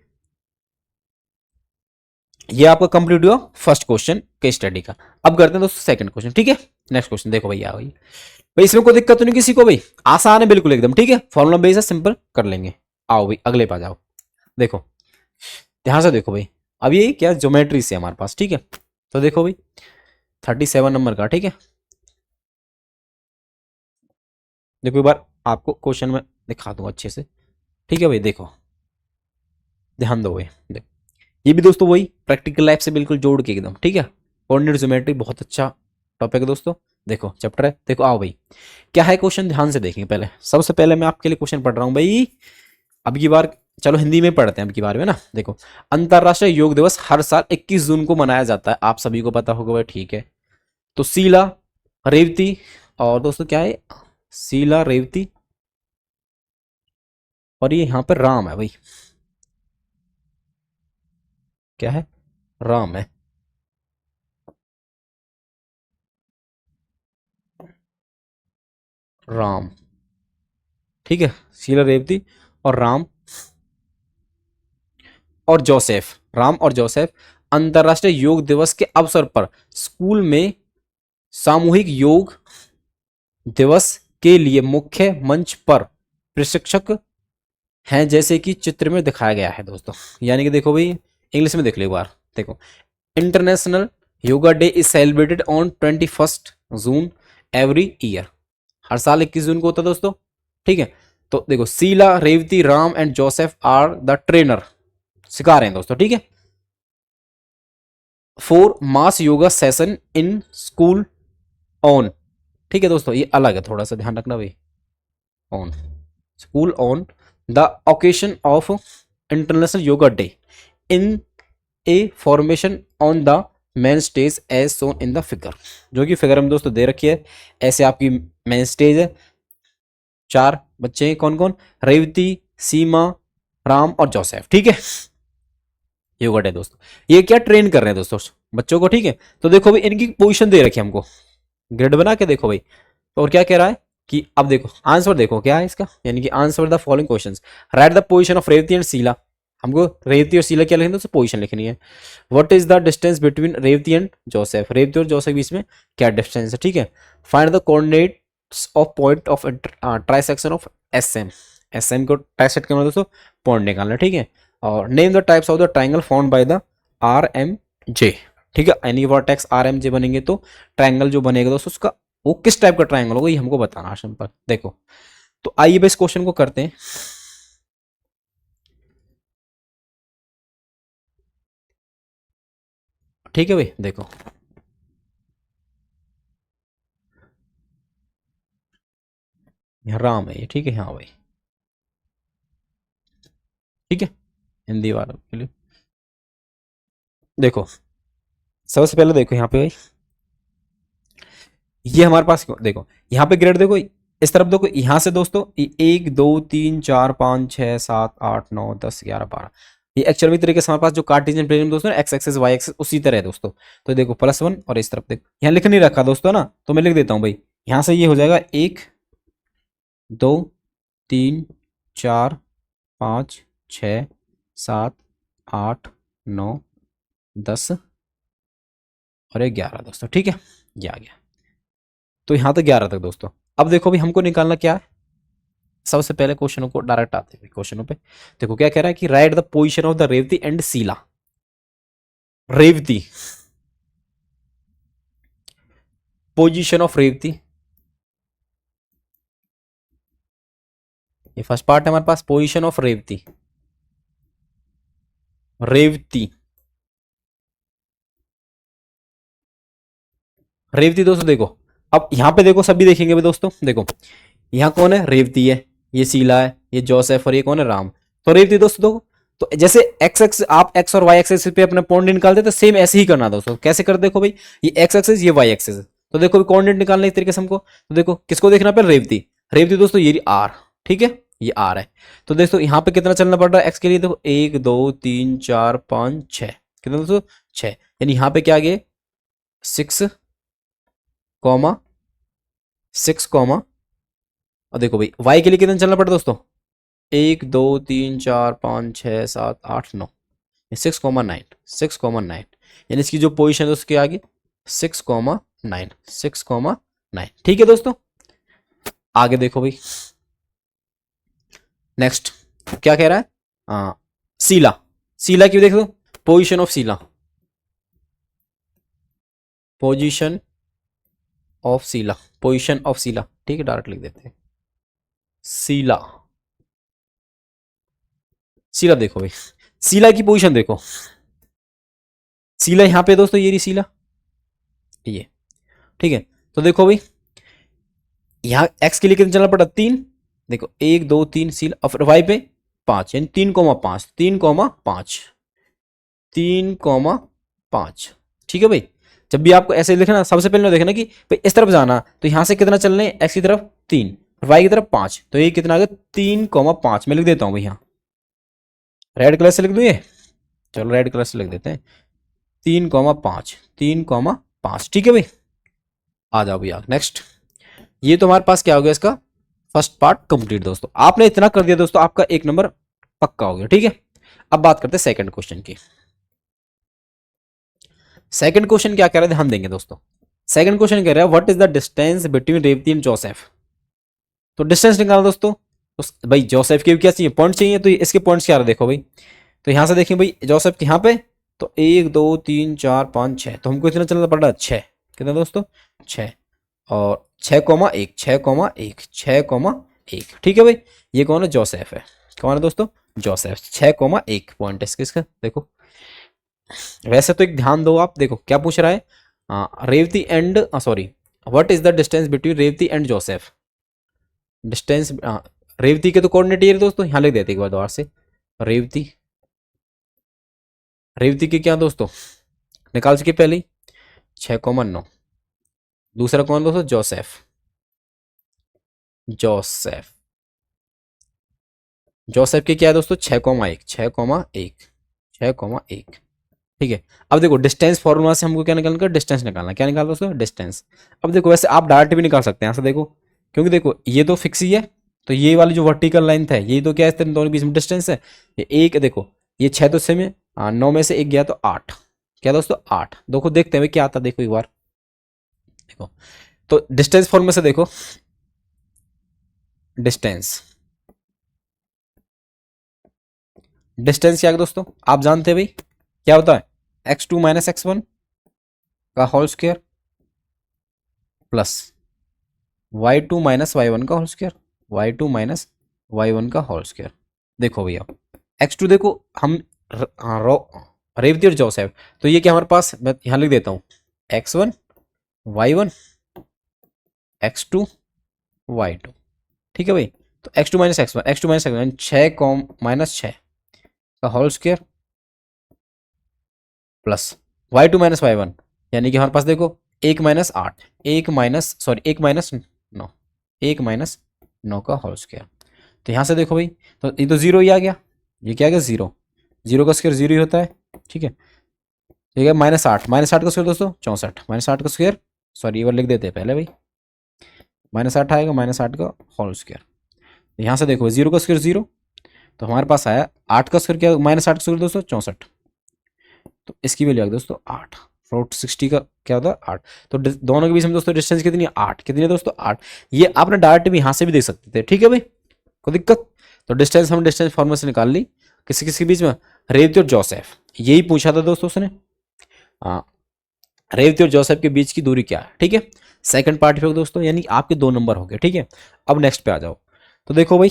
A: ये आपका कंप्लीट हुआ फर्स्ट क्वेश्चन केस स्टडी का। अब करते हैं दोस्तों सेकंड क्वेश्चन। ठीक है, नेक्स्ट क्वेश्चन देखो भैया भाई, भाई इसमें कोई दिक्कत तो नहीं किसी को, भाई आसान है बिल्कुल एकदम। ठीक है, फॉर्मूला बेस है, सिंपल कर लेंगे। आओ भाई अगले पे जाओ, देखो ध्यान से देखो भाई, अब ये क्या ज्योमेट्री से हमारे पास। ठीक है, तो देखो भाई 37 नंबर का, ठीक है, देखो एक बार आपको क्वेश्चन में दिखा दूंगा अच्छे से, ठीक है भाई। देखो ध्यान दो भाई, देखो ये भी दोस्तों वही प्रैक्टिकल लाइफ से बिल्कुल जोड़ के एकदम, ठीक है। कोऑर्डिनेट ज्योमेट्री बहुत अच्छा टॉपिक है दोस्तों। देखो चैप्टर है, देखो आओ भाई क्या है क्वेश्चन, ध्यान से देखेंगे। पहले सबसे पहले मैं आपके लिए क्वेश्चन पढ़ रहा हूँ भाई, अब की बार चलो हिंदी में पढ़ते हैं अब की बार में ना। देखो अंतरराष्ट्रीय योग दिवस हर साल 21 जून को मनाया जाता है, आप सभी को पता होगा भाई, ठीक है। तो शीला, रेवती और दोस्तों क्या है, शीला, रेवती और ये यहाँ पर राम है भाई, क्या है, राम है। राम, ठीक है, शीला, रेवती और राम और जोसेफ, राम और जोसेफ अंतरराष्ट्रीय योग दिवस के अवसर पर स्कूल में सामूहिक योग दिवस के लिए मुख्य मंच पर प्रशिक्षक हैं, जैसे कि चित्र में दिखाया गया है दोस्तों। यानी कि देखो भाई इंग्लिश में देख लो एक बार, देखो international yoga day is celebrated on 21 June every year, हर साल 21 जून को होता है दोस्तों, ठीक है। तो देखो Sheela, Revathi, Ram and Joseph are the trainer, सिखा रहे हैं दोस्तों, ठीक है, for mass yoga session in school on, ठीक है दोस्तों, ये अलग है, थोड़ा सा ध्यान रखना भाई, on school on the occasion of international yoga day in a formation on the main stage as shown in the figure, जो कि फिगर में दोस्तों दे रखी है। ऐसे आपकी मेन स्टेज है, चार बच्चे हैं, कौन कौन, रेवती, सीमा, राम और जोसेफ, ठीक है। योगा डे दोस्तों, ये क्या ट्रेन कर रहे हैं दोस्तों बच्चों को, ठीक है। तो देखो भाई इनकी पोजीशन दे रखी है हमको, ग्रेड बना के देखो भाई। और क्या कह रहा है कि अब देखो आंसर देखो क्या है इसका, यानी कि answer the following questions, write the position of Revathi and Sheela, हमको रेवती और शीला क्या लिखनी है दोस्तों, पोजीशन लिखनी है। What is the distance between Revathi and Joseph, Revathi और जोसेफ के बीच में क्या डिस्टेंस है, ठीक है। Find the coordinates of point of trisection of SM, SM को ट्राइसेक्ट करना दोस्तों, पॉइंट निकालना, ठीक है। और name the types of the triangle found by the R M J, ठीक है। Any vertex R M J बनेंगे तो ट्राइंगल जो बनेगा दोस्तों उसका वो किस टाइप का ट्राइंगल होगा, ये हमको बताना है सिंपल। देखो तो आइए इस क्वेश्चन को करते हैं। ठीक है भाई, देखो यहाँ राम है ये, ठीक है, हाँ भाई, ठीक है, हिंदी वालों के लिए। देखो सबसे पहले देखो यहाँ पे भाई, ये हमारे पास देखो यहाँ पे ग्रेड देखो, इस तरफ देखो, यहाँ से दोस्तों ये 1 2 3 4 5 6 7 8 9 10 11 12, ये एक्चुअल में तरीके से हमारे पास जो कार्टेशियन प्लेन में दोस्तों एक्स एक्सेस वाई एक्सेस उसी तरह है दोस्तों। तो देखो +1 और इस तरफ देखो यहाँ लिख नहीं रखा दोस्तों ना, तो मैं लिख देता हूँ भाई, यहाँ से ये हो जाएगा 1 2 3 4 5 6 7 8 9 10 और 11 दोस्तों, ठीक है, ये आ गया। तो यहाँ तक 11 तक दोस्तों। अब देखो भी हमको निकालना क्या है, सबसे पहले क्वेश्चनों को डायरेक्ट आते हैं क्वेश्चनों पे। देखो क्या कह रहा है कि write the position of the Revathi and Sheela, Revathi, position of Revathi, ये फर्स्ट पार्ट है हमारे पास, पोजीशन ऑफ रेवती, रेवती, रेवती दोस्तों देखो, अब यहाँ पे देखो सभी देखेंगे भाई दोस्तों, देखो यहाँ कौन है, रेवती है, ये शीला है, ये जोसेफ और ये कौन है, राम। तो रेवती दोस्तों देखो, तो जैसे एक्स एक्स आप एक्स और वाई एक्सेस पे अपने पॉइंट निकालते तो सेम ऐसे ही करना दोस्तों। कैसे कर देखो भाई, ये एक्स एक्सेस ये वाई एक्सेस, तो देखो कोऑर्डिनेट निकालने इस तरीके से हमको। तो देखो किसको देखना पहले, रेवती, रेवती दोस्तों ये आर, ठीक है, ये आर है। तो दोस्तों यहाँ पे कितना चलना पड़ रहा है एक्स के लिए, देखो 1 2 3 4 5 6, कितना दोस्तों 6, यानी यहाँ पे क्या आ गया 6 6 और देखो भाई वाई के लिए कितना चलना पड़ा दोस्तों, 1 2 3 4 5 6 7 8 9, 6 9, 6 9, यानी इसकी जो पोजीशन है उसके आगे 6 9 6 9, ठीक है दोस्तों। आगे देखो भाई नेक्स्ट क्या कह रहा है, शीला, शीला की देख दो, position of Sheela, position of Sheela, position of Sheela, ठीक है, डायरेक्ट लिख देते हैं। सीला। सीला देखो भाई, सीला की पोजीशन देखो, सीला यहाँ पे दोस्तों, ये रही सीला, ये ठीक है। तो देखो भाई यहाँ एक्स के लिए कितना चलना पड़ा, 3, देखो 1 2 3 सीला, और वाई पे 5, यानी 3,5, 3,5, 3,5, ठीक है भाई। जब भी आपको ऐसे लिखना, सबसे पहले देखना कि भाई इस तरफ जाना, तो यहां से कितना चलना है, एक्स की तरफ 3, वाई की तरफ 5, तो ये कितना आ गया 3,5। मैं लिख देता हूँ भाई यहाँ, रेड कलर से लिख दूँ ये, चलो रेड कलर से लिख देते हैं, 3,5, 3,5, ठीक है भाई। आ जाओ भैया नेक्स्ट। ये तो हमारे पास क्या हो गया, इसका फर्स्ट पार्ट कंप्लीट। दोस्तों आपने इतना कर दिया दोस्तों, आपका 1 नंबर पक्का हो गया, ठीक है। अब बात करते हैं सेकंड क्वेश्चन की। सेकंड क्वेश्चन क्या कह रहा है, ध्यान देंगे दोस्तों। सेकंड क्वेश्चन कह रहा है what is the distance between Revathi and Joseph. तो डिस्टेंस निकालो दोस्तों, तो भाई जोसेफ के भी क्या चाहिए, पॉइंट चाहिए, तो इसके पॉइंट्स क्या रहे देखो भाई। तो यहां से देखिए भाई जोसेफ के यहाँ पे, तो 1 2 3 4 5 6, तो हमको इतना चलना पड़ रहा है 6, कितना दोस्तों 6, और 6,1, 6,1, 6,1, ठीक है भाई। ये कौन है, जोसेफ है, कौन है दोस्तों, जोसेफ। 6,1 पॉइंट है इसका देखो। वैसे तो एक ध्यान दो आप, देखो क्या पूछ रहा है, Revathi and, sorry, what is the distance between Revathi and Joseph. Distance, Revathi के तो कोऑर्डिनेट ये दोस्तों, यहाँ लिख देते एक बार दोबारा से, रेवती, रेवती के क्या दोस्तों निकाल चुके पहले ही, 6,9। दूसरा कौन दोस्तों, जोसेफ, जोसेफ, जोसेफ के क्या है दोस्तों, 6,1, 6,1, 6,1, ठीक है। अब देखो डिस्टेंस फॉर्मूला से हमको क्या निकालना, डिस्टेंस निकालना, क्या निकालना दोस्तों, डिस्टेंस। अब देखो वैसे आप डायरेक्ट भी निकाल सकते हैं यहाँ से देखो, क्योंकि देखो ये तो फिक्स ही है, तो ये वाली जो वर्टिकल लाइन है ये तो क्या है, दोनों के बीच में डिस्टेंस है। ये एक देखो, ये 6 तो सेम है, 9 में से 1 गया तो 8, क्या दोस्तों 8। देखो देखते हैं भाई क्या आता है, देखो एक बार देखो, तो डिस्टेंस फॉर्मूला से देखो, डिस्टेंस, डिस्टेंस क्या है दोस्तों, आप जानते हैं भाई क्या होता है, x2 माइनस x1 का whole square plus y2 minus y1 का whole square, y2 minus y1 का होल स्क्वायर। देखो भैया x2 देखो हम रेवती और जोसेफ, तो ये क्या हमारे पास, मैं यहाँ लिख देता हूँ x1 y1 x2 y2, ठीक है भाई। तो x2 minus x1, x2 minus x1 6 com minus 6 का whole square plus y2 minus y1, यानी कि हमारे पास देखो 1 - 8, 1 - 9 का होल स्क्वायर। तो यहाँ से देखो भाई, तो ये तो जीरो ही आ गया, ये क्या आ गया, जीरो, जीरो का स्क्वायर जीरो ही होता है, ठीक है। ठीक है, -8, -8 का स्क्वायर दोस्तों 64, -8 का स्क्वायर, सॉरी ये बार लिख देते हैं पहले भाई, -8 आएगा, -8 का होल स्क्वायर। यहाँ से देखो जीरो का स्क्वायर जीरो, तो हमारे पास आया 8 का स्क्वायर, क्या -8 का स्क्वायर दोस्तों 64, तो इसकी वैल्यू आ गई दोस्तों 8, रूट 60 का क्या होता है 8। तो दोनों के बीच में दोस्तों डिस्टेंस कितनी है, 8, कितनी है दोस्तों 8। ये आपने डायरेक्ट भी यहाँ से भी देख सकते थे, ठीक है भाई, कोई दिक्कत। तो डिस्टेंस हम डिस्टेंस फॉर्मूला से निकाल ली, किसी किसी के बीच में, रेवती और जोसेफ, यही पूछा था दोस्तों उसने, हाँ, रेवती और जोसेफ के बीच की दूरी क्या है, ठीक है। सेकंड पार्ट पे दोस्तों, यानी आपके 2 नंबर हो गए, ठीक है। अब नेक्स्ट पे आ जाओ, तो देखो भाई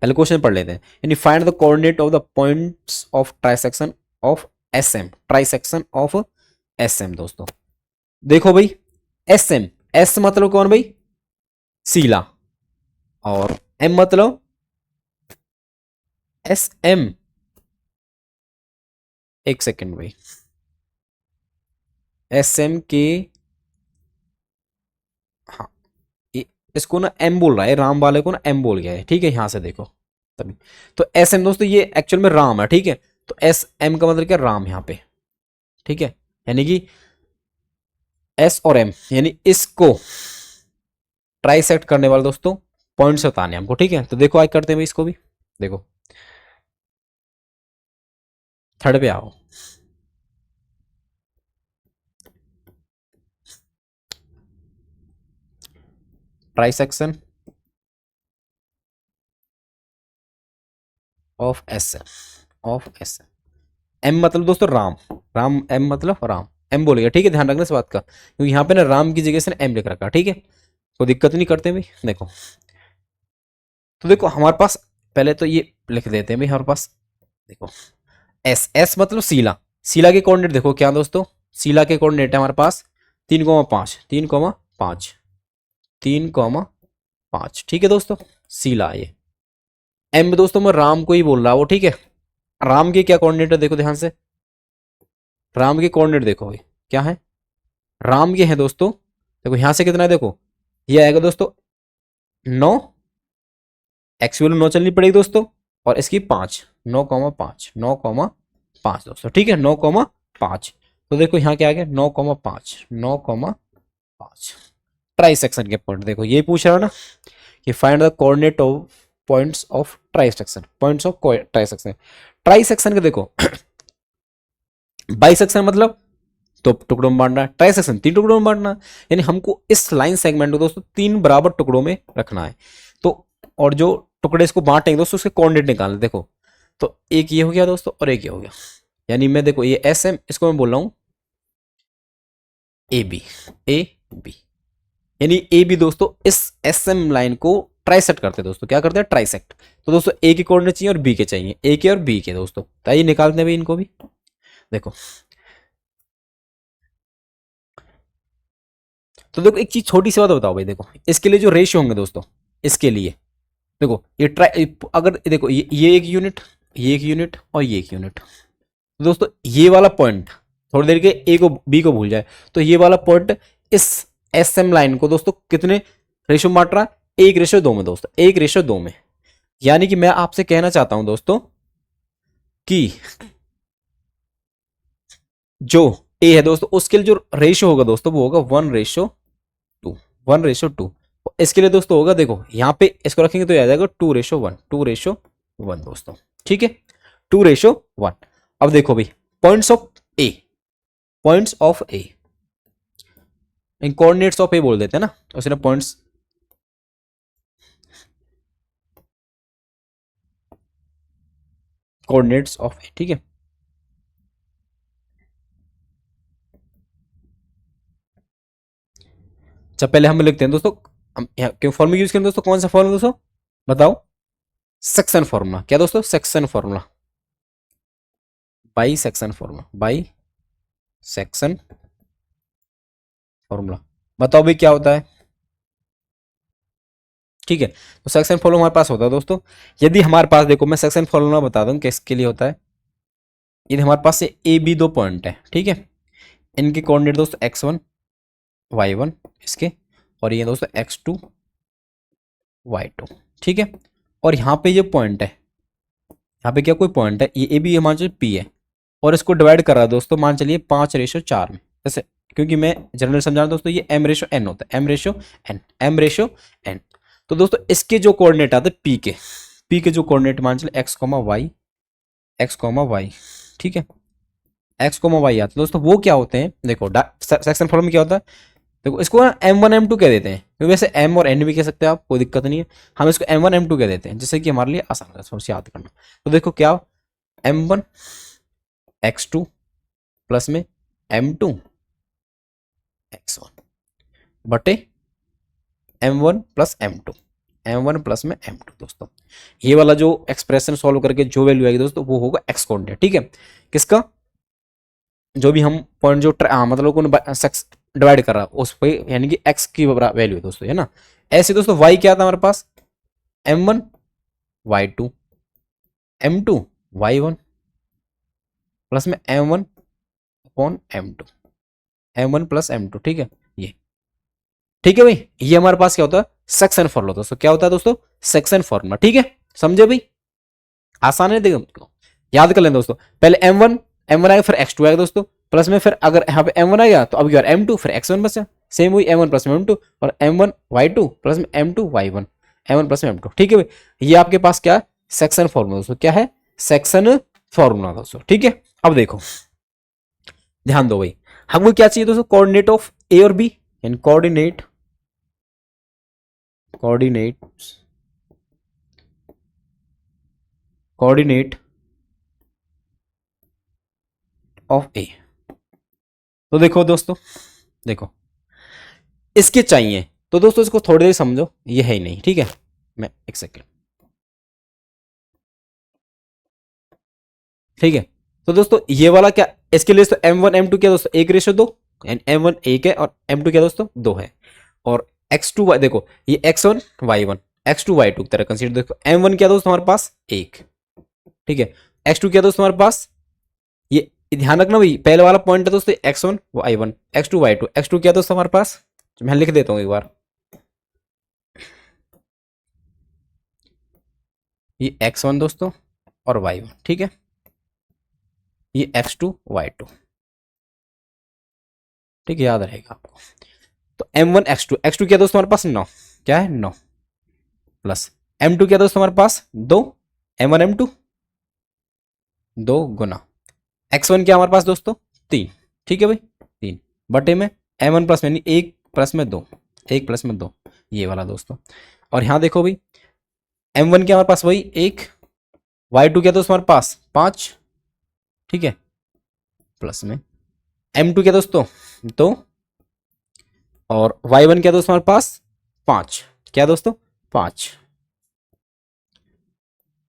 A: पहले क्वेश्चन पढ़ लेते हैं, यानी find the coordinate of the points of trisection of SM, trisection of SM. दोस्तों देखो भाई एसएम, एस मतलब कौन भाई, सीला, और एम मतलब एस एम, एक सेकेंड भाई, एस एम के, हाँ इसको ना एम बोल रहा है, राम वाले को ना एम बोल गया है, ठीक है। यहां से देखो तभी, तो एस एम दोस्तों ये एक्चुअल में राम है, ठीक है। तो एस एम का मतलब क्या, राम यहाँ पे, ठीक है। यानी कि एस और एम, यानी इसको ट्राइसेक्ट करने वाले दोस्तों पॉइंट से बताने हमको, ठीक है। तो देखो आज करते हैं भाई इसको भी, देखो थर्ड पे आओ, trisection of S, of S, M मतलब दोस्तों राम, राम एम मतलब राम, एम बोलेगा, ठीक है। ध्यान रखना इस बात का, क्योंकि यहाँ पे ना राम की जगह से ना एम लिख रखा, ठीक है। कोई दिक्कत नहीं करते भाई। देखो तो देखो हमारे पास पहले तो ये लिख देते हैं भाई हमारे पास। देखो एस, एस मतलब सीला, सीला के कोऑर्डिनेट देखो क्या दोस्तों, सीला के कोऑर्डिनेट है हमारे पास 3,5, 3,5, 3,5। ठीक है दोस्तों, सीला ये। एम दोस्तों मैं राम को ही बोल रहा हूँ, ठीक है। राम के क्या कोऑर्डिनेट है देखो ध्यान से, राम के कोऑर्डिनेट देखो भाई क्या है, राम के हैं दोस्तों। देखो यहां से कितना है, देखो ये आएगा दोस्तों 9, एक्स वैल्यू 9 चलनी पड़ेगी दोस्तों, और इसकी 5, 9,5, 9,5 दोस्तों, ठीक है 9,5। तो देखो यहाँ क्या आ गया 9,5, 9,5। ट्राई सेक्शन के पॉइंट देखो ये पूछ रहा है ना कि find the coordinate of points of try section, points of try section. Try section के देखो बाई सेक्शन मतलब तो टुकड़ों में बांटना, ट्राई सेक्शन 3 टुकड़ों में बांटना, यानी हमको इस लाइन सेगमेंट को दोस्तों 3 बराबर टुकड़ों में रखना है। तो और जो टुकड़े इसको बांटेंगे दोस्तों उसके कोऑर्डिनेट निकालने। देखो तो एक ये हो गया दोस्तों और एक ये हो गया, यानी मैं देखो ये एस एम, इसको मैं बोल रहा हूं ए बी, ए बी, यानी ए बी दोस्तों इस एस एम लाइन को ट्राइसेक्ट करते हैं दोस्तों, क्या करते हैं ट्राइसेक्ट। तो दोस्तों ए के कोऑर्डिनेट चाहिए और बी के चाहिए, ए के और बी के दोस्तों, तो आइए निकालते हैं भाई इनको भी। देखो तो देखो एक चीज छोटी सी बात बताओ भाई, देखो इसके लिए जो रेशियो होंगे दोस्तों, इसके लिए देखो ये ट्राई, अगर देखो ये एक यूनिट, ये एक यूनिट और ये एक यूनिट, तो दोस्तों ये वाला पॉइंट थोड़ी देर के ए को बी को भूल जाए, तो ये वाला पॉइंट इस एस एम लाइन को दोस्तों कितने रेशियो में बांट रहा है, 1:2 में दोस्तों, 1:2 में। यानी कि मैं आपसे कहना चाहता हूं दोस्तों कि जो ए है दोस्तों उसके लिए जो रेशियो होगा दोस्तों वो होगा 1:2, 1:2। इसके लिए दोस्तों होगा, देखो यहाँ पे इसको रखेंगे तो ये आ जाएगा 2:1, 2:1 दोस्तों, ठीक है 2:1। अब देखो भाई points of A, points of A, coordinates of A बोल देते हैं ना उसने, पॉइंट्स कोऑर्डिनेट्स ऑफ ए, ठीक है। अच्छा पहले हम लिखते हैं दोस्तों, हम क्यों फॉर्मूला यूज करें दोस्तों, कौन सा फॉर्मूला दोस्तों बताओ, सेक्शन फॉर्मूला। क्या दोस्तों, section formula, by section formula, by section formula. बताओ भाई क्या होता है, ठीक है। तो सेक्शन फॉर्मूला हमारे पास होता है दोस्तों, यदि हमारे पास देखो मैं सेक्शन फॉर्मूला बता दूं किसके लिए होता है। यदि हमारे पास से ए बी 2 पॉइंट है, ठीक है, इनके कोऑर्डिनेट दोस्तों x1 y1 इसके, और ये दोस्तों x2 y2, ठीक है। और यहाँ पे ये पॉइंट है, यहाँ पे क्या कोई पॉइंट है, ये ए बी मान चलिए पी है, और इसको डिवाइड कर रहा है दोस्तों मान चलिए 5:4 में, जैसे क्योंकि मैं जनरल समझा रहा हूं दोस्तों, ये m/n होता है, m/n, m/n। तो दोस्तों इसके जो कोऑर्डिनेट आते हैं पी के, पी के जो कोऑर्डिनेट मान चलिए x, y, x, y, ठीक है, x, y आते हैं दोस्तों, वो क्या होते हैं देखो सेक्शन फॉर्म में क्या होता है, देखो इसको m1 m2 कह देते हैं, क्योंकि वैसे m और n भी कह सकते हैं आप, कोई दिक्कत नहीं है, हम इसको m1 m2 कह देते हैं जिससे कि हमारे लिए आसान है थोड़ा सा याद करना। तो देखो क्या m1 x2 प्लस में m2 x1 बटे m1 plus m2, m1 plus में m2 दोस्तों। ये वाला जो एक्सप्रेशन सॉल्व करके जो वैल्यू आएगी दोस्तों वो होगा x कोऑर्डिनेट, ठीक है, किसका, जो भी हम पॉइंट जो मतलब को डिवाइड कर रहा उस पे, यानी कि x की वैल्यू है दोस्तों, है ना। ऐसे दोस्तों y क्या था हमारे पास, m1 y2 m2 y1 plus में m1 upon m2, m1 plus m2, ठीक है ये, ठीक है भाई। ये हमारे पास क्या होता है, सेक्शन फॉर्मूला दोस्तों, क्या होता है दोस्तों, सेक्शन फॉर्मूला, ठीक है, समझे भाई, आसान है, देखो याद कर लें दोस्तों, पहले m1 आएगा फिर x2 आएगा दोस्तों, प्लस में फिर अगर यहाँ पे m1 आएगा तो अब क्या m2 फिर x1 बचा, सेम हुई m1 प्लस में m2 और m1 y2 प्लस में m2 y1, m1 प्लस में m2, ठीक है भाई। ये आपके पास क्या सेक्शन फॉर्मूला दोस्तों, क्या है सेक्शन फॉर्मूला दोस्तों, ठीक है। अब देखो ध्यान दो भाई, हमको क्या चाहिए दोस्तों, कोऑर्डिनेट ऑफ ए और बी, यानी कोऑर्डिनेट कोऑर्डिनेट ऑफ ए। तो देखो दोस्तों, देखो इसके चाहिए तो दोस्तों इसको थोड़ी देर समझो, ये है ही नहीं, ठीक है। मैं एक सेकेंड, ठीक है। तो दोस्तों ये वाला क्या, इसके लिए तो M1 M2 क्या दोस्तों, 1:2, M1 1 है और M2 क्या दोस्तों 2 है। और X2 देखो, ये X1 Y1 X2 Y2 की तरह कंसीडर, देखो M1 क्या दोस्तों हमारे पास 1, ठीक है। X2 क्या दोस्तों हमारे पास, ये ध्यान रखना भाई, पहले वाला पॉइंट है दोस्तों X1 Y1 X2 Y2, X2 क्या दोस्तों हमारे पास, मैं लिख देता हूँ एक बार, ये X1 दोस्तों और Y1, ठीक है। ये X2 Y2, ठीक है, याद रहेगा आपको। तो M1 X2 X2 क्या दोस्तों हमारे पास 9, क्या है 9, प्लस M2 क्या दोस्तों हमारे पास 2, M1 M2 2 गुना X1 क्या हमारे पास दोस्तों 3, ठीक है भाई 3 बटे में M1 प्लस में, यानी 1 प्लस में 2, 1 प्लस में 2, ये वाला दोस्तों। और यहाँ देखो भाई M1 क्या हमारे पास वही 1, Y2 क्या दोस्तों हमारे पास 5, ठीक है, प्लस में M2 क्या दोस्तों 2, और Y1 क्या दोस्तों हमारे पास 5, क्या दोस्तों 5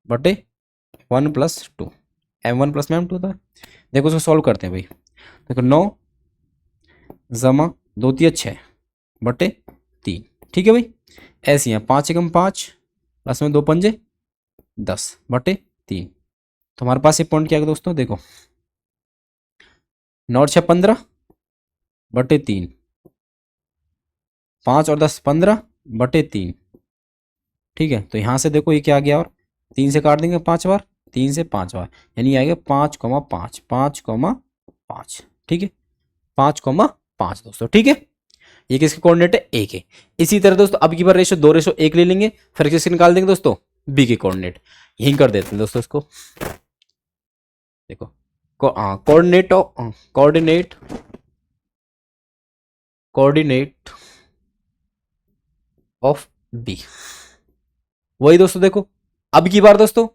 A: बटे 1 प्लस 2, M1 प्लस में M2 था। देखो उसको सॉल्व करते हैं भाई, देखो 9 जमा 2 3 6 बटे 3, ठीक है भाई। ऐसे ही 5 एकम 5 प्लस में 2 पंजे 10 बटे 3। तो हमारे पास ये पॉइंट क्या है दोस्तों, देखो 9 और 6 15 बटे 3, 5 और 10 15 बटे 3, ठीक है। तो यहाँ से देखो ये क्या आ गया, और 3 से काट देंगे 5 बार, 3 से 5 बार, यानी आएगा 5,5 5,5, ठीक है 5,5 दोस्तों, ठीक है। ये किसके कोऑर्डिनेट है, ए के। इसी तरह दोस्तों अब की बार रेशो 2:1 ले लेंगे, फिर किसके निकाल देंगे दोस्तों, बी के कोऑर्डिनेट। यहीं कर देते हैं दोस्तों इसको, देखो coordinate coordinate coordinate of B, वही दोस्तों देखो अब की बार दोस्तों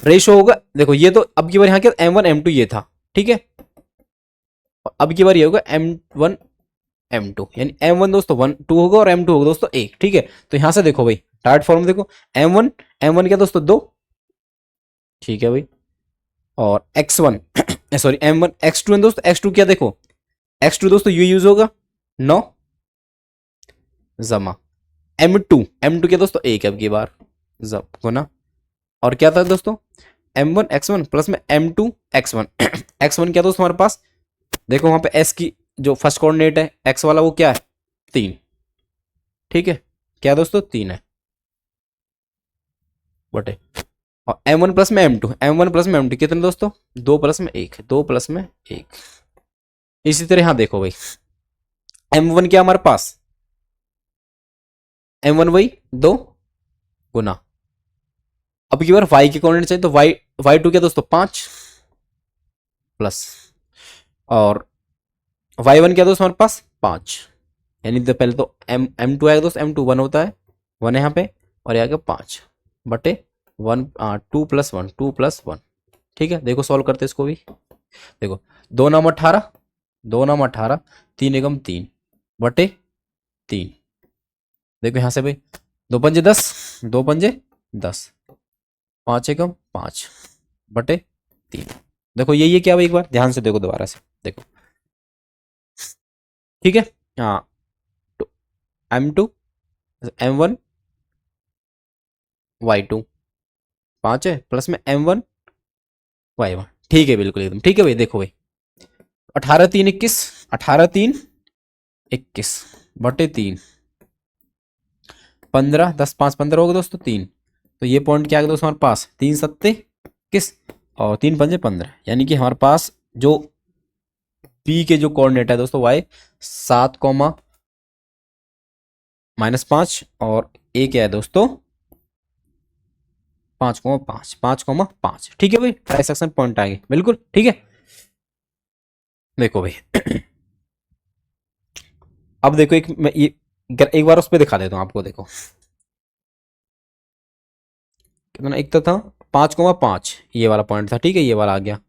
A: रेशो होगा, देखो ये तो अब की बार यहाँ क्या M1 M2 ये था, ठीक है, और अब की बार ये होगा M1 M2, यानी M1 दोस्तों 1 2 होगा और M2 होगा दोस्तों 1, ठीक है। तो यहां से देखो भाई डायरेक्ट फॉर्म देखो, M1 क्या दोस्तों 2, ठीक है भाई, और X1 सॉरी M1 X2 है दोस्तों, X2 क्या देखो, X2 दोस्तों यू यूज होगा 9 जमा M2 क्या दोस्तों 1 अब की बार जब गुना, और क्या था दोस्तों M1 X1 प्लस में M2 X1 X1 क्या दोस्तों हमारे पास, देखो वहां पे S की जो फर्स्ट कोऑर्डिनेट है X वाला वो क्या है 3, ठीक है, क्या दोस्तों 3 है बटे, और M1 प्लस में M2 कितने दोस्तों 2 प्लस में 1, 2 प्लस में 1। इसी तरह यहां देखो भाई M1 क्या हमारे पास M1 वही 2 गुना, अब की बार y के कोऑर्डिनेट चाहिए तो y2 क्या दोस्तों 5 प्लस, और y1 क्या दोस्तों हमारे पास 5, यानी तो पहले तो M2 आएगा दोस्तों, M2 1 होता है 1 यहाँ पे, और ये आएगा 5 बटे 1 2 प्लस 1 2 प्लस 1, ठीक है। देखो सॉल्व करते इसको भी, देखो 2 नाम 18 2 नाम 18 3 एकम 3 बटे 3, देखो यहाँ से भाई 2 पंजे 10 2 पंजे 10 5 एकम 5 बटे 3, देखो यही है क्या भाई, एक बार ध्यान से देखो दोबारा से देखो, ठीक है। हाँ M2 M1 Y2 5 है प्लस में M1 Y1, ठीक है बिल्कुल एकदम ठीक है भाई। देखो भाई 18 3 21 18 3 21 बटे 3, 15 10 5 15 होगा दोस्तों 3, तो ये पॉइंट क्या है दोस्तों हमारे पास 3 सत्ते किस और 3 पंजे 15, यानी कि हमारे पास जो बी के जो कोऑर्डिनेट है दोस्तों y 7 -5 और ए क्या है दोस्तों 5,5 ठीक है भाई, ट्राइसेक्शन पॉइंट आ गए बिल्कुल ठीक है। देखो भाई अब देखो मैं ये एक बार उस पर दिखा देता हूँ आपको, देखो कितना, एक तो था 5,5 ये वाला पॉइंट था, ठीक है, ये वाला आ गया,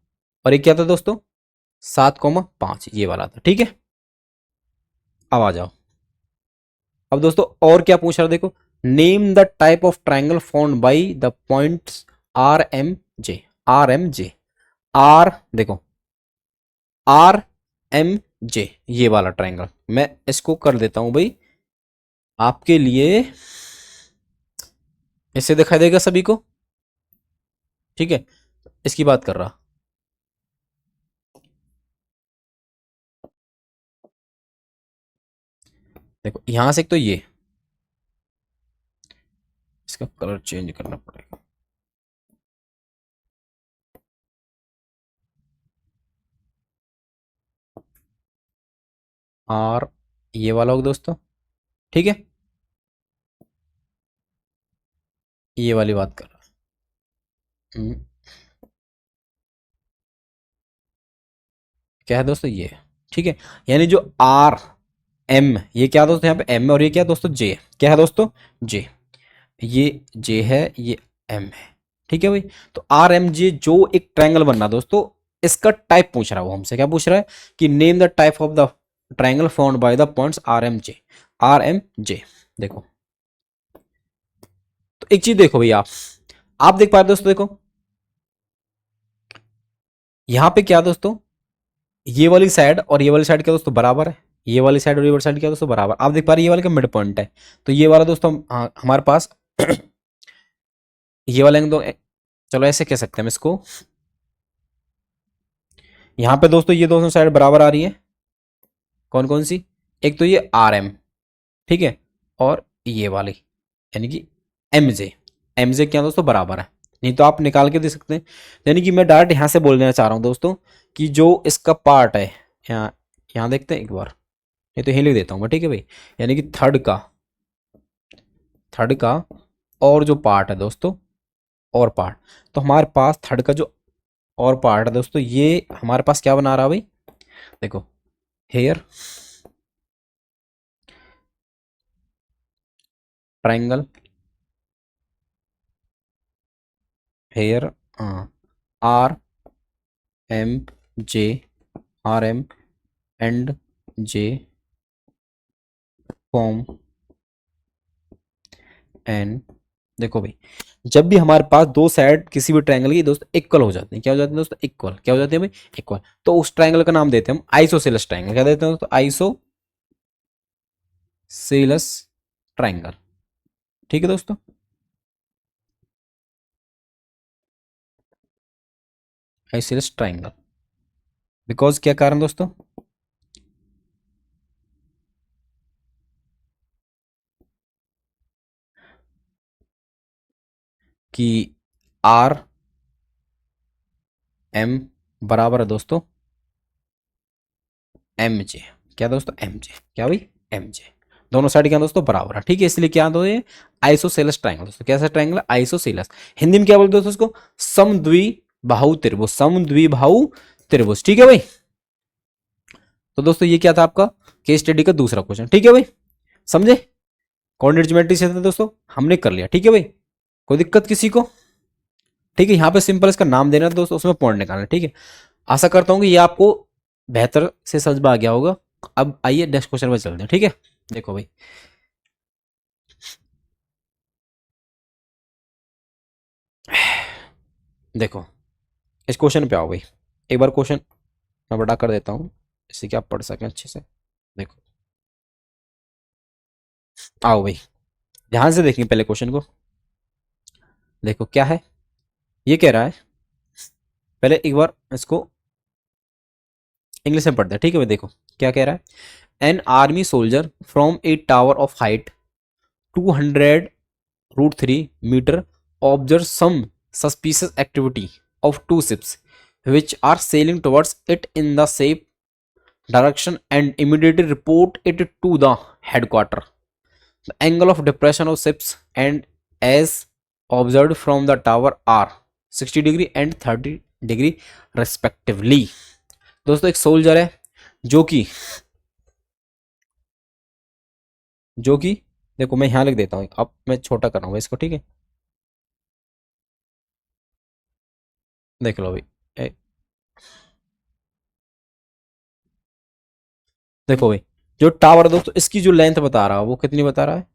A: और एक क्या था दोस्तों 7,5 ये वाला था, ठीक है। अब आ जाओ अब दोस्तों और क्या पूछ रहा है, देखो name the type of triangle found by the points R M J. R M J, R देखो आर एम जे, ये वाला ट्राइंगल मैं इसको कर देता हूं भाई आपके लिए, इससे दिखाई देगा सभी को, ठीक है। इसकी बात कर रहा, देखो यहां से एक तो ये, इसका कलर चेंज करना पड़ेगा। आर, ये वाला होगा दोस्तों, ठीक है, ये वाली बात कर रहा हूं। क्या है दोस्तों ये, ठीक है। यानी जो आर एम, ये क्या दोस्तों यहाँ पे एम है, और ये क्या दोस्तों जे, क्या है दोस्तों जे, ये जे है, ये एम है, ठीक है भाई। तो आर एम जे जो एक ट्रायंगल बनना दोस्तों, इसका टाइप पूछ रहा है वो हमसे, क्या पूछ रहा है कि name the type of the triangle found by the points R M J. R M J देखो, तो एक चीज देखो भैया, आप देख पा रहे हो दोस्तों, देखो यहां पे क्या दोस्तों, ये वाली साइड और ये वाली साइड क्या दोस्तों बराबर है, ये वाली साइड और ये वाली साइड क्या दोस्तों बराबर, आप देख पा रहे हैं ये वाले का मिड पॉइंट है। तो ये वाला दोस्तों हमारे पास ये वाला एंगल, चलो ऐसे कह सकते हैं हम इसको, यहां पे दोस्तों ये दोनों साइड बराबर आ रही है, कौन कौन सी, एक तो ये आर एम, ठीक है, और ये वाली यानी कि एम जे, एम जे क्या दोस्तों बराबर है, नहीं तो आप निकाल के दे सकते हैं। यानी कि मैं डायरेक्ट यहां से बोल देना चाह रहा हूं दोस्तों कि जो इसका पार्ट है, यहाँ यहाँ देखते हैं एक बार, नहीं तो यही लिख देता हूँ मैं, ठीक है भाई। यानी कि थर्ड का और जो पार्ट है दोस्तों, और पार्ट, तो हमारे पास थर्ड का जो और पार्ट है दोस्तों, ये हमारे पास क्या बना रहा है भाई, देखो here triangle, here R M J, R M and J form and, देखो भाई जब भी हमारे पास दो साइड किसी भी ट्रायंगल की दोस्तों इक्वल हो जाते हैं, क्या हो जाते हैं दोस्तों इक्वल, क्या हो जाते हैं भाई इक्वल, तो उस ट्रायंगल का नाम देते हैं हम आइसोसेलेस ट्रायंगल, क्या देते हैं दोस्तों आइसोसेलस ट्रायंगल, ठीक है दोस्तों। आइसोसेलेस ट्रायंगल, बिकॉज क्या कारण दोस्तों, कि आर एम बराबर है दोस्तों एम जे, क्या दोस्तों एम जे, क्या भाई एम जे, दोनों साइड क्या दोस्तों बराबर है, ठीक है, इसलिए क्या दो ये आइसोसेलेस ट्रायंगल दोस्तों, कैसा ट्रायंगल आइसोसेलेस, हिंदी में क्या बोलते हैं दोस्तों इसको, समद्विबाहु त्रिभुज, समद्विबाहु त्रिभुज, ठीक है भाई। तो दोस्तों ये क्या था आपका केस स्टडी का दूसरा क्वेश्चन, ठीक है भाई, समझे, कोऑर्डिनेट ज्योमेट्री से था दोस्तों, हमने कर लिया, ठीक है भाई, कोई दिक्कत किसी को, ठीक है। यहाँ पे सिंपल इसका नाम देना है दोस्तों, उसमें पॉइंट निकालना है, ठीक है। आशा करता हूँ कि ये आपको बेहतर से समझ में आ गया होगा। अब आइए नेक्स्ट क्वेश्चन पर चलते हैं, ठीक है। देखो भाई, देखो इस क्वेश्चन पे आओ भाई, एक बार क्वेश्चन मैं बड़ा कर देता हूँ, इससे कि आप पढ़ सकें अच्छे से। देखो आओ भाई, ध्यान से देखिए पहले क्वेश्चन को, देखो क्या है, ये कह रहा है, पहले एक बार इसको इंग्लिश में पढ़ते हैं, ठीक है भाई। देखो क्या कह रहा है, an army soldier from a tower of height 200√3 metre observe some suspicious activity of two ships which are sailing towards it in the same direction and immediately report it to the headquarter. The angle of depression of ships and as observed from the tower are 60 degree and 30 degree respectively. दोस्तों एक soldier है जो कि देखो मैं यहां लिख देता हूं, अब मैं छोटा कर रहा हूं इसको, ठीक है, देख लो भाई देखो भाई जो टावर दोस्तों इसकी जो लेंथ बता रहा है वो कितनी बता रहा है,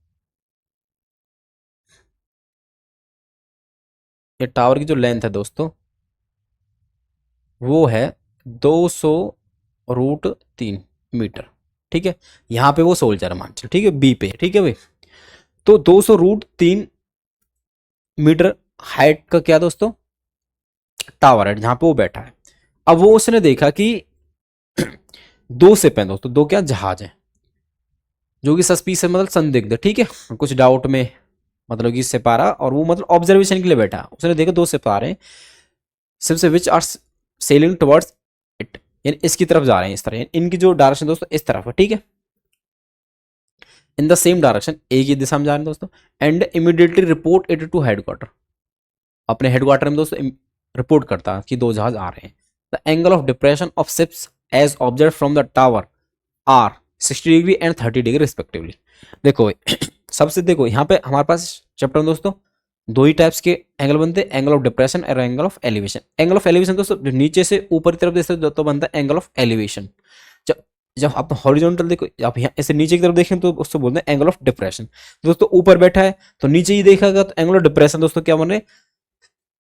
A: ये टावर की जो लेंथ है दोस्तों वो है 200√3 मीटर। ठीक है, यहाँ पे वो सोल्जर मान चलो, ठीक है, बी पे, ठीक है भाई। तो 200√3 मीटर हाइट का क्या दोस्तों टावर है जहां पे वो बैठा है। अब वो उसने देखा कि दो शिप हैं दोस्तों, दो क्या जहाज हैं जो कि सस्पिशियस मतलब संदिग्ध, ठीक है, कुछ डाउट में, मतलब कि शिप आ रहा और वो मतलब ऑब्जर्वेशन के लिए बैठा। उसने देखा दो शिप आ रहे हैं, शिप से which are sailing towards it, यानी इसकी तरफ जा रहे हैं, इस तरह, यानी इनकी जो डायरेक्शन दोस्तों इस तरफ है, ठीक है, इन द सेम डायरेक्शन, एक ही दिशा में जा रहे हैं दोस्तों। And immediately report it to headquarter, अपने हेडक्वार्टर में दोस्तों रिपोर्ट करता है कि दो जहाज आ रहे हैं। The angle of depression of ships as observed from the tower are 60 degree and 30 degree respectively. देखो सबसे देखो यहाँ पे हमारे पास चैप्टर में दोस्तों दो ही टाइप्स के एंगल बनते हैं, एंगल ऑफ डिप्रेशन और angle of elevation. Angle of elevation दोस्तों जो नीचे से ऊपर की तरफ देखते तो बनता है एंगल ऑफ एलिवेशन। जब जब आप हॉरिजॉन्टल देखो, आप यहाँ ऐसे नीचे की तरफ देखें तो उसको बोलते हैं एंगल ऑफ डिप्रेशन। दोस्तों ऊपर बैठा है तो नीचे ही देखेगा तो एंगल ऑफ डिप्रेशन दोस्तों क्या बने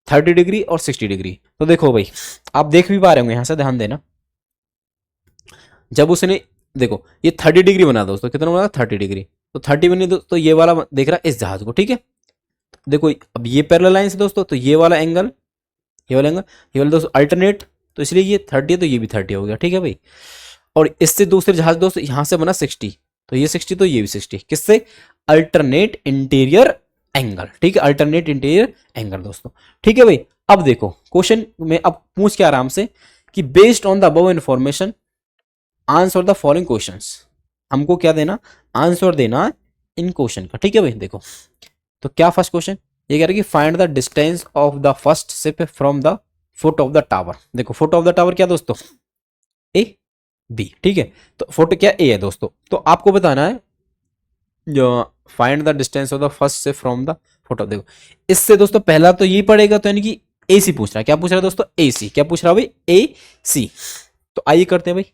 A: 30 डिग्री और 60 डिग्री। तो देखो भाई आप देख भी पा रहे होंगे, यहाँ से ध्यान देना, जब उसने देखो ये 30 डिग्री बना दोस्तों, कितना बना 30 डिग्री, तो 30 बनी तो ये वाला देख रहा है इस जहाज को, ठीक है। देखो अब ये पैरेलल लाइन से दोस्तों, तो ये वाला एंगल, ये वाला एंगल, ये वाला दोस्तों अल्टरनेट, तो इसलिए ये 30 है तो ये भी 30 हो गया, ठीक है भाई। और इससे दूसरे जहाज दोस्तों यहाँ से बना 60, तो ये 60 तो ये भी 60, किससे अल्टरनेट इंटीरियर एंगल, ठीक है, अल्टरनेट इंटीरियर एंगल दोस्तों, ठीक है भाई। अब देखो क्वेश्चन में अब पूछ के आराम से कि based on the above information answer the following questions, हमको क्या देना, आंसर देना इन क्वेश्चन का, ठीक है भाई। देखो तो क्या फर्स्ट क्वेश्चन ये कह रहा है कि find the distance of the first ship from the foot of the tower. देखो फुट ऑफ द टावर क्या दोस्तों ए बी, ठीक है, तो फुट क्या ए है दोस्तों, तो आपको बताना है जो find the distance of the first ship from the foot of, देखो इससे दोस्तों पहला तो ये पड़ेगा, तो यानी कि ए सी पूछ रहा है, क्या पूछ रहा है दोस्तों ए सी, क्या पूछ रहा है भाई ए सी। तो आइए करते हैं भाई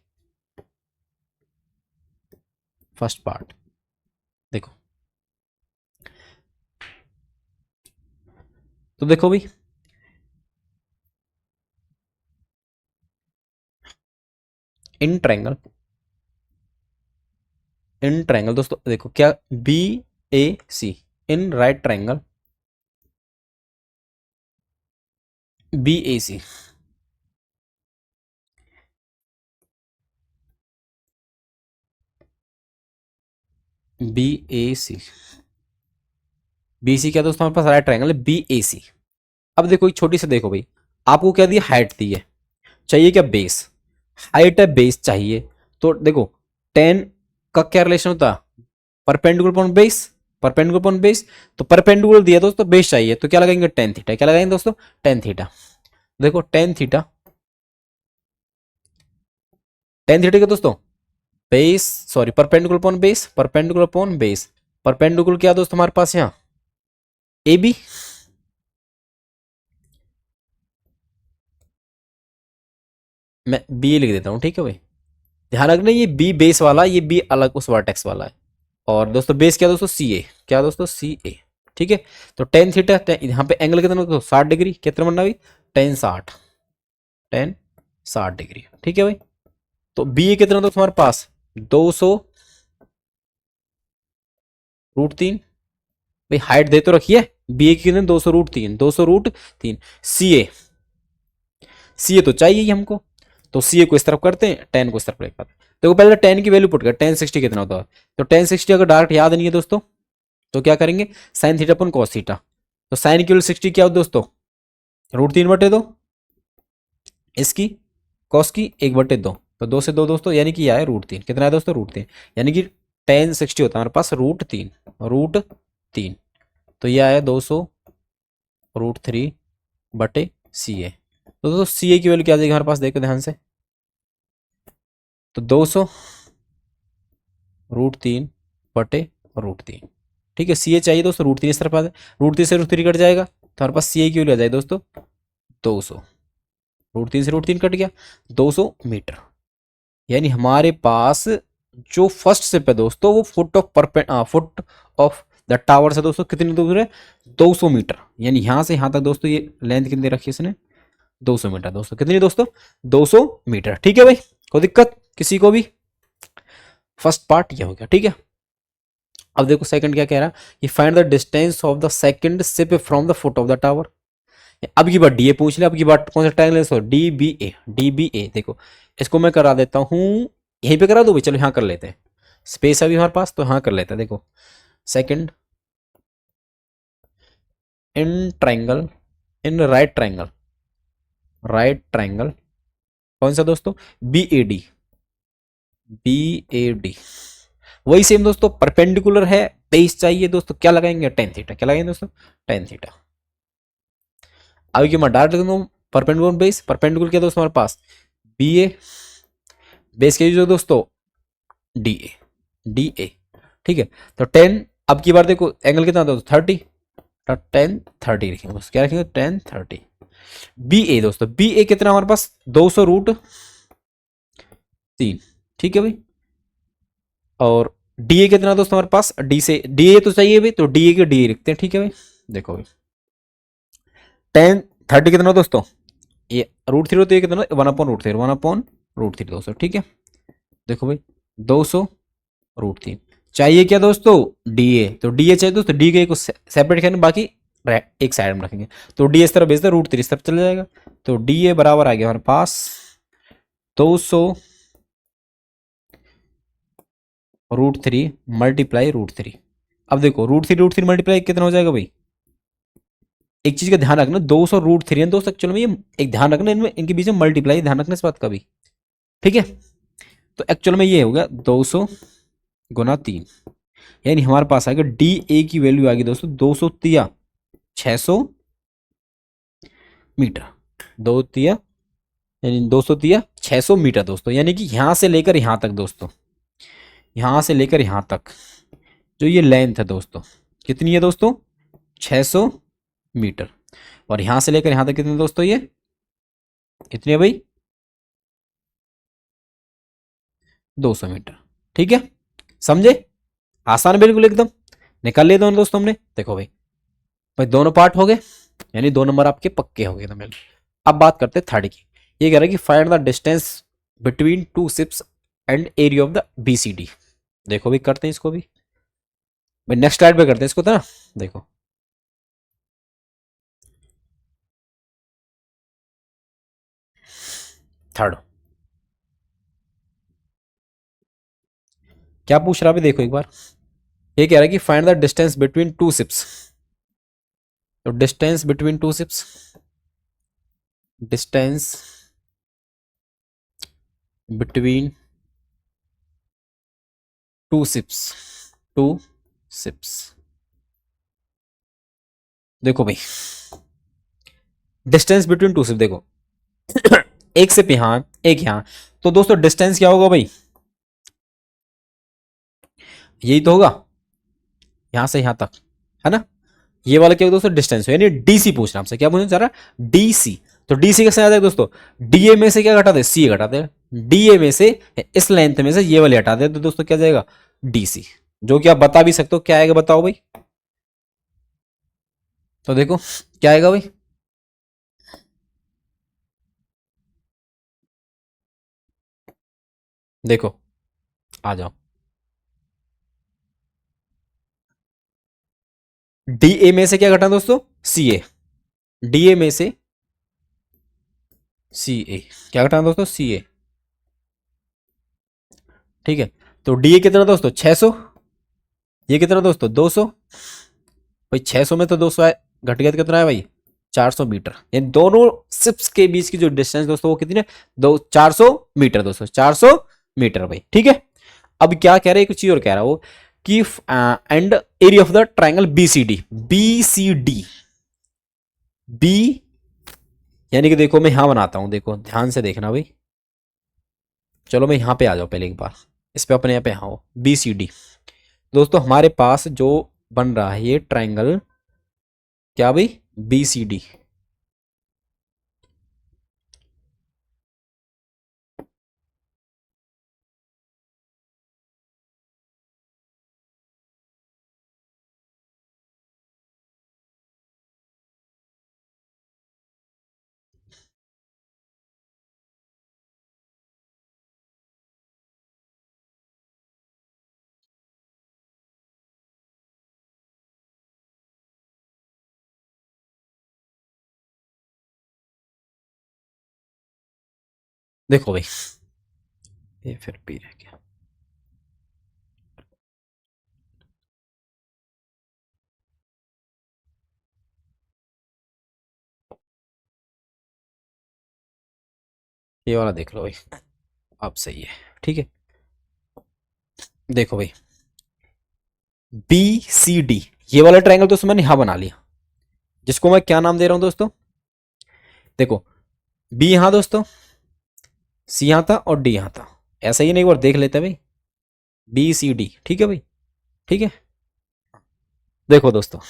A: फर्स्ट पार्ट। देखो तो देखो भाई इन ट्रायंगल दोस्तों, देखो क्या B A C, in right triangle B A C, B A C, B C क्या दोस्तों हमारे पास राइट ट्रायंगल है बी ए सी। अब देखो एक छोटी सी, देखो भाई आपको क्या दिया, हाइट दी है, चाहिए क्या बेस, हाइट है बेस चाहिए, तो देखो 10 का क्या रिलेशन होता है, perpendicular upon base, perpendicular upon base, तो परपेंडिकुलर दिया दोस्तों बेस चाहिए, तो क्या लगाएंगे टेन थीटा, क्या लगाएंगे दोस्तों टेन थीटा। देखो टेन थीटा, टेन थीटा क्या दोस्तों base, sorry perpendicular upon base, perpendicular upon base, perpendicular क्या दोस्तों हमारे पास यहाँ ए बी, मैं बी लिख देता हूँ, ठीक है भाई, ध्यान रखना ये बी बेस वाला, ये बी अलग उस वर्टेक्स वाला है। और दोस्तों बेस क्या दोस्तों सी ए, क्या दोस्तों सी ए, ठीक है। तो टेन थीटा यहाँ पे एंगल कितना दोस्तों 60 डिग्री, कितना बनना भाई टेन 60, टेन 60 डिग्री, ठीक है भाई। तो बी ए कितना दोस्तों हमारे पास 200√3, भाई हाइट दे तो रखिए, बी ए की कितने 200√3, 200√3, सी ए तो चाहिए ही हमको, तो सी ए को इस तरफ करते हैं, टेन को इस तरफ लेकर आते हैं। देखो पहले टेन की वैल्यू पुट कर, टेन 60 कितना होता है, तो टेन 60 अगर डायरेक्ट याद नहीं है दोस्तों तो क्या करेंगे साइन थीटा अपन कॉस थीटा, तो साइन की वैल्यू 60 क्या हो दोस्तों √3/2, इसकी कॉस की 1/2, तो 2 से 2 दोस्तों यानी कि यह है √3, कितना है दोस्तों √3, यानी कि टेन 60 होता है हमारे पास √3, तो यह है 200√3/सी ए। तो दोस्तों सी ए की वैल्यू क्या आ जाएगी हमारे पास, देखो ध्यान से, तो 200√3/√3, ठीक है। सी ए चाहिए दोस्तों √3 इस तरफ आ जाए, √3 से √3 कट जाएगा तो हमारे पास सी ए की वैल्यू आ जाए दोस्तों 200, √3 से √3 कट गया 200 मीटर, यानी हमारे पास जो फर्स्ट सिप है दोस्तों वो फुट ऑफ द टावर से दोस्तों कितनी दूर है, 200 मीटर। यानी यहां से यहां तक दोस्तों ये लेंथ कितनी रखी है इसने, 200 मीटर दोस्तों। कितनी दोस्तों, 200 मीटर। ठीक है भाई, कोई दिक्कत किसी को भी। फर्स्ट पार्ट ये हो गया, ठीक है। अब देखो सेकंड क्या कह रहा है, ये find the distance of the second ship from the foot of the tower. अब की बार डीए पूछ ले, अब की बार कौन सा triangle, D B A, D B ए। देखो इसको मैं करा देता हूँ, यहीं पे करा दो भाई, चलो यहाँ कर लेते हैं, स्पेस अभी हमारे पास तो यहाँ कर लेते हैं। देखो second in triangle, in right triangle, right triangle कौन सा दोस्तों, B A D, B A D. वही सेम दोस्तों, परपेंडिकुलर है, बेस चाहिए दोस्तों, क्या लगाएंगे, टेन थीटा। क्या लगाएंगे दोस्तों, टेन थीटा। अभी कि मैं डायरेक्ट लिख दूँ परपेंडिकुलर बेस, परपेंडिकुलर क्या दोस्तों हमारे पास, बी ए, बेस क्या यूज हो दोस्तों, डी ए, डी ए। ठीक है, तो टेन, अब की बार देखो एंगल कितना दोस्तों, 30, तो टेन 30 लिखेंगे दोस्तों, क्या रखेंगे, टेन 30। बी ए दोस्तों, बी ए कितना हमारे पास, 200√3। ठीक है भाई, और डी ए कितना दोस्तों हमारे पास, डी से डी ए तो चाहिए भाई, तो डी ए के डी ए लिखते हैं। ठीक है भाई, देखो भाई टेन 30 कितना दोस्तों, ये √3 होती है कितना, 1/√3, 1/√3 दोस्तों। ठीक है, देखो भाई 200√3 चाहिए क्या दोस्तों, डी ए, तो डी ए चाहिए दोस्तों, डी के को सेपरेट करेंगे, बाकी एक साइड में रखेंगे, तो डी इस तरफ भेजते √3 इस तरफ चला जाएगा, तो डी ए बराबर आ गया हमारे पास 200√3 मल्टीप्लाई √3। अब देखो √3 मल्टीप्लाई कितना हो जाएगा भाई, एक चीज का ध्यान रखना, 200√3 है दोस्तों, एक्चुअल में ये एक ध्यान रखना, इनमें इनके बीच में मल्टीप्लाई ध्यान रखना इस बात का भी। ठीक है, तो एक्चुअल में ये हो गया 200×3, यानी हमारे पास आएगा डी ए की वैल्यू आ गई दोस्तों 200 600 मीटर, 2 यानी 600 मीटर दोस्तों। यानी कि यहां से लेकर यहां तक दोस्तों, यहां से लेकर यहां तक जो ये लेंथ है दोस्तों, कितनी है दोस्तों, 600 मीटर। और यहां से लेकर यहां तक कितनी दोस्तों, ये कितनी है भाई, 200 मीटर। ठीक है, समझे, आसान बिल्कुल एकदम, निकाल लिए दोनों दोस्तों हमने। देखो भाई, भाई दोनों पार्ट हो गए, यानी 2 नंबर आपके पक्के हो गए तो मेरे। अब बात करते हैं थर्ड की, ये कह रहा है कि find the distance between two ships and area of the BCD. देखो भी करते हैं इसको भी भाई, नेक्स्ट स्लाइड पे करते हैं इसको तो ना। देखो थर्ड क्या पूछ रहा है, देखो एक बार, ये कह रहा है कि find the distance between two ships. तो distance between two ships, distance between two ships, two ships. देखो भाई डिस्टेंस बिटवीन टू शिप, देखो एक शिप यहां एक यहां, तो दोस्तों डिस्टेंस क्या होगा भाई, यही तो होगा, यहां से यहां तक, है ना। ये वाला क्या होगा दोस्तों, डिस्टेंस, यानी डीसी पूछना आपसे, क्या पूछना चाह रहा है, डीसी। तो डीसी कैसे आ जाएगा दोस्तों, डीए में से क्या घटा दे, सी घटा दे, डीए में से इस लेंथ में से ये वाले हटा दे, तो दोस्तों क्या जाएगा, डीसी। जो कि आप बता भी सकते हो, क्या आएगा बताओ भाई, तो देखो क्या आएगा भाई, देखो आ जाओ, डीए में से क्या घटा दोस्तों, सी ए, डीए में से सी ए, क्या घटाना दोस्तों, सी ए। ठीक है, तो डीए कितना दोस्तों, 600, ये कितना दोस्तों, 200। भाई 600 में तो 200 है, घट गया तो कितना है भाई, 400 मीटर। यानी दोनों शिप्स के बीच की जो डिस्टेंस दोस्तों वो कितनी है, 400 मीटर दोस्तों, 400 मीटर भाई। ठीक है, अब क्या कह रहे हैं, कुछ चीज और कह रहा है वो कि and area of the triangle BCD, BCD, B, यानी कि देखो मैं यहां बनाता हूं, देखो ध्यान से देखना भाई, चलो मैं यहां पे आ जाओ पहले एक बार, इस पे अपने यहाँ पे यहाँ हो, बीसीडी दोस्तों हमारे पास जो बन रहा है ये ट्राइंगल, क्या भाई, बीसीडी। देखो भाई, ये फिर पी रह गया। ये वाला देख लो भाई, अब सही है। ठीक है, देखो भाई, बी सी डी, ये वाला ट्रायंगल दोस्तों मैंने यहां बना लिया, जिसको मैं क्या नाम दे रहा हूं दोस्तों? देखो, बी यहां दोस्तों, सी यहां था और डी यहां था। ऐसा ही नहीं, एक बार देख लेते हैं भाई, बी सी डी। ठीक है भाई, ठीक है। देखो दोस्तों,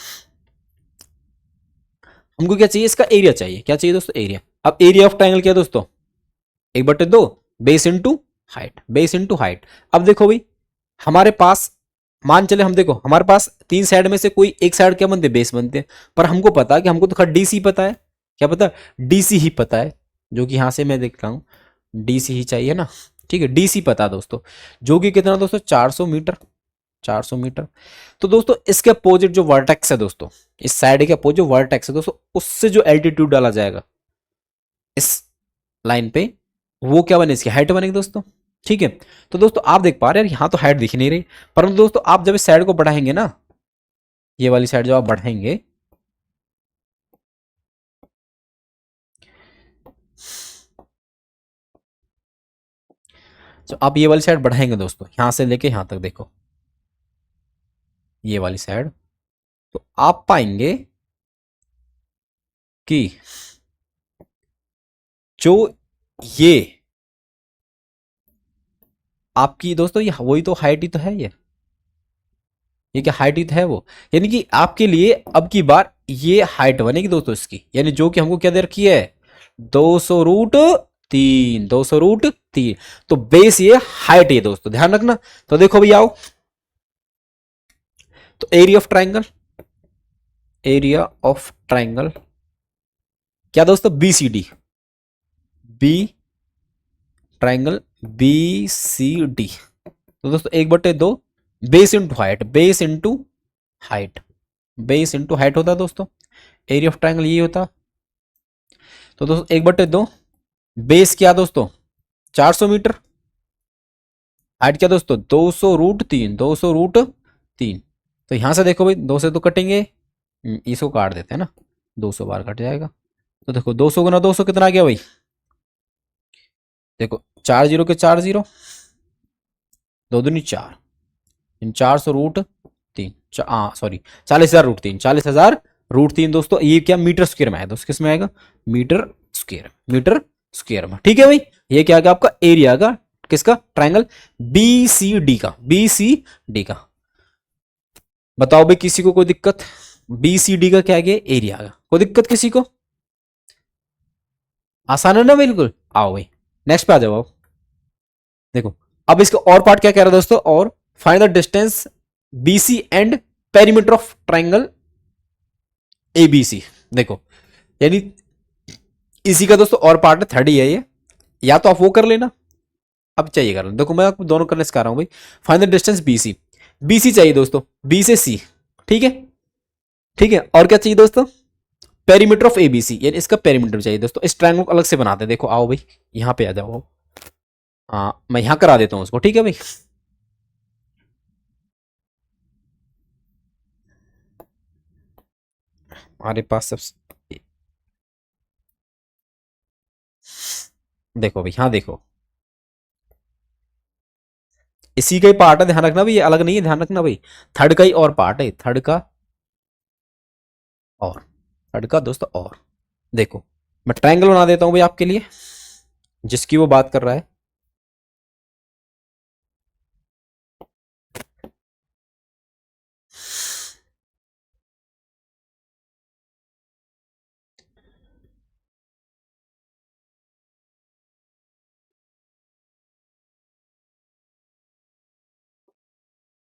A: हमको क्या चाहिए? इसका एरिया चाहिए। क्या चाहिए दोस्तों? एरिया। अब एरिया ऑफ ट्रायंगल क्या है दोस्तों? 1/2 base into height, base into height. अब देखो भाई, हमारे पास, मान चले हम, देखो हमारे पास तीन साइड में से कोई एक साइड क्या बनते? बेस बनते हैं। पर हमको पता है कि हमको तो खैर डीसी पता है। क्या पता? डीसी ही पता है, जो कि यहां से मैं देख रहा हूं, डीसी ही चाहिए ना। ठीक है, डीसी पता है दोस्तों, जो कि कितना दोस्तों? 400 मीटर। 400 मीटर। तो दोस्तों इसके अपोजिट जो वर्टेक्स है दोस्तों, इस साइड के अपोजिट जो वर्टेक्स है दोस्तों, उससे जो एल्टीट्यूड डाला जाएगा इस लाइन पे, वो क्या बने? इसकी हाइट बनेगी दोस्तों। ठीक है, तो दोस्तों आप देख पा रहे हैं यहां तो हाइट दिख नहीं रही, परंतु दोस्तों आप जब इस साइड को बढ़ाएंगे ना, ये वाली साइड जब आप बढ़ाएंगे, तो आप ये वाली साइड बढ़ाएंगे दोस्तों, यहां से लेके यहां तक देखो, ये वाली साइड, तो आप पाएंगे कि जो ये आपकी दोस्तों, ये वही तो हाइट ही तो है ये क्या हाइट ही तो है वो। यानी कि आपके लिए अब की बार ये हाइट बनेगी दोस्तों इसकी, यानी जो कि हमको क्या दे रखी है? 200√3, 200√3। तो बेस ये, हाइट ये दोस्तों, ध्यान रखना। तो देखो भैया आओ, तो area of triangle, area of triangle क्या दोस्तों? B C D, B triangle B C D. तो दोस्तों 1/2 base into height, base into height, base into height होता है दोस्तों, एरिया ऑफ ट्राइंगल ये होता। तो दोस्तों 1/2 बेस क्या दोस्तों? 400 मीटर। हाइट क्या दोस्तों? 200√3, 200√3। तो यहां से देखो भाई, 2 से तो कटेंगे, इसको काट देते हैं ना, 200 बार कट जाएगा। तो देखो 200 × 200 कितना आ गया भाई? देखो 4 जीरो के 4 जीरो, 2 दूनी 4, 400√3, सॉरी 40,000√3, 40,000√3 दोस्तों। ये क्या मीटर स्क्वायर में आया दोस्तों? किस में आएगा? मीटर स्क्वायर, मीटर स्क्वायर में। ठीक है भाई, ये क्या आ गया आपका? एरिया का, किसका? ट्राइंगल बी सी डी का, बी सी डी का। बताओ भाई, किसी को कोई दिक्कत? बी सी डी का क्या गया? एरिया का। कोई दिक्कत किसी को? आसान है ना बिल्कुल। आओ भाई, नेक्स्ट पे आ जाओ। देखो, अब इसका और पार्ट क्या कह रहा है दोस्तों? और find the distance BC and perimeter of triangle ABC. देखो, यानी इसी का दोस्तों और पार्ट है, थर्ड ही है ये, या तो आप वो कर लेना, अब चाहिए कर लेना। देखो मैं आपको दोनों करने सिखा रहा हूं भाई। Find the distance BC, BC चाहिए दोस्तों, बी से सी। ठीक है, ठीक है। और क्या चाहिए दोस्तों? पेरीमीटर ऑफ एबीसी, यानी इसका पेरीमीटर चाहिए दोस्तों। इस ट्रायंगल को अलग से बनाते हैं। देखो आओ भाई, यहां पे आ जाओ। हाँ, मैं यहां करा देता हूं उसको। ठीक है भाई, हमारे पास सब, देखो भाई, हाँ देखो, इसी का ही पार्ट है, ध्यान रखना भाई, ये अलग नहीं है, ध्यान रखना भाई। थर्ड का ही और पार्ट है, थर्ड का और, थर्ड का दोस्तों और। देखो, मैं ट्रायंगल बना देता हूं भाई आपके लिए, जिसकी वो बात कर रहा है।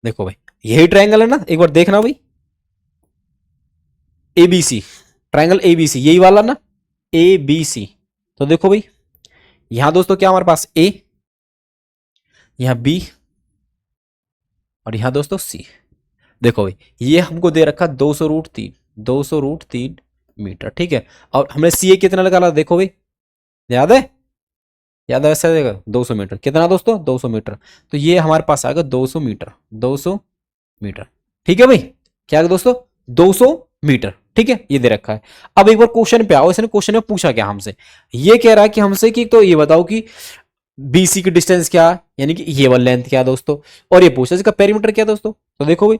A: देखो भाई, यही ट्रायंगल है ना, एक बार देखना भाई, एबीसी, ट्रायंगल एबीसी, यही वाला ना, एबीसी। तो देखो भाई, यहां दोस्तों क्या हमारे पास? ए, यहां बी, और यहां दोस्तों सी। देखो भाई, ये हमको दे रखा 200√3, 200√3 मीटर। ठीक है, और हमने सी ए कितना निकाला? देखो भाई, याद है? याद है ऐसा देगा 200 मीटर, कितना दोस्तों 200 मीटर। तो ये हमारे पास आएगा 200 मीटर, 200 मीटर। ठीक है भाई, क्या है दोस्तों 200 मीटर। ठीक है, ये दे रखा है। अब एक बार क्वेश्चन पे आओ, इसने क्वेश्चन में पूछा क्या हमसे, ये कह रहा है कि हमसे कि तो ये बताओ कि बीसी की डिस्टेंस क्या है, यानी कि ये वाला लेंथ क्या है दोस्तों, और ये पूछा इसका पेरीमीटर क्या है दोस्तों। तो देखो भाई,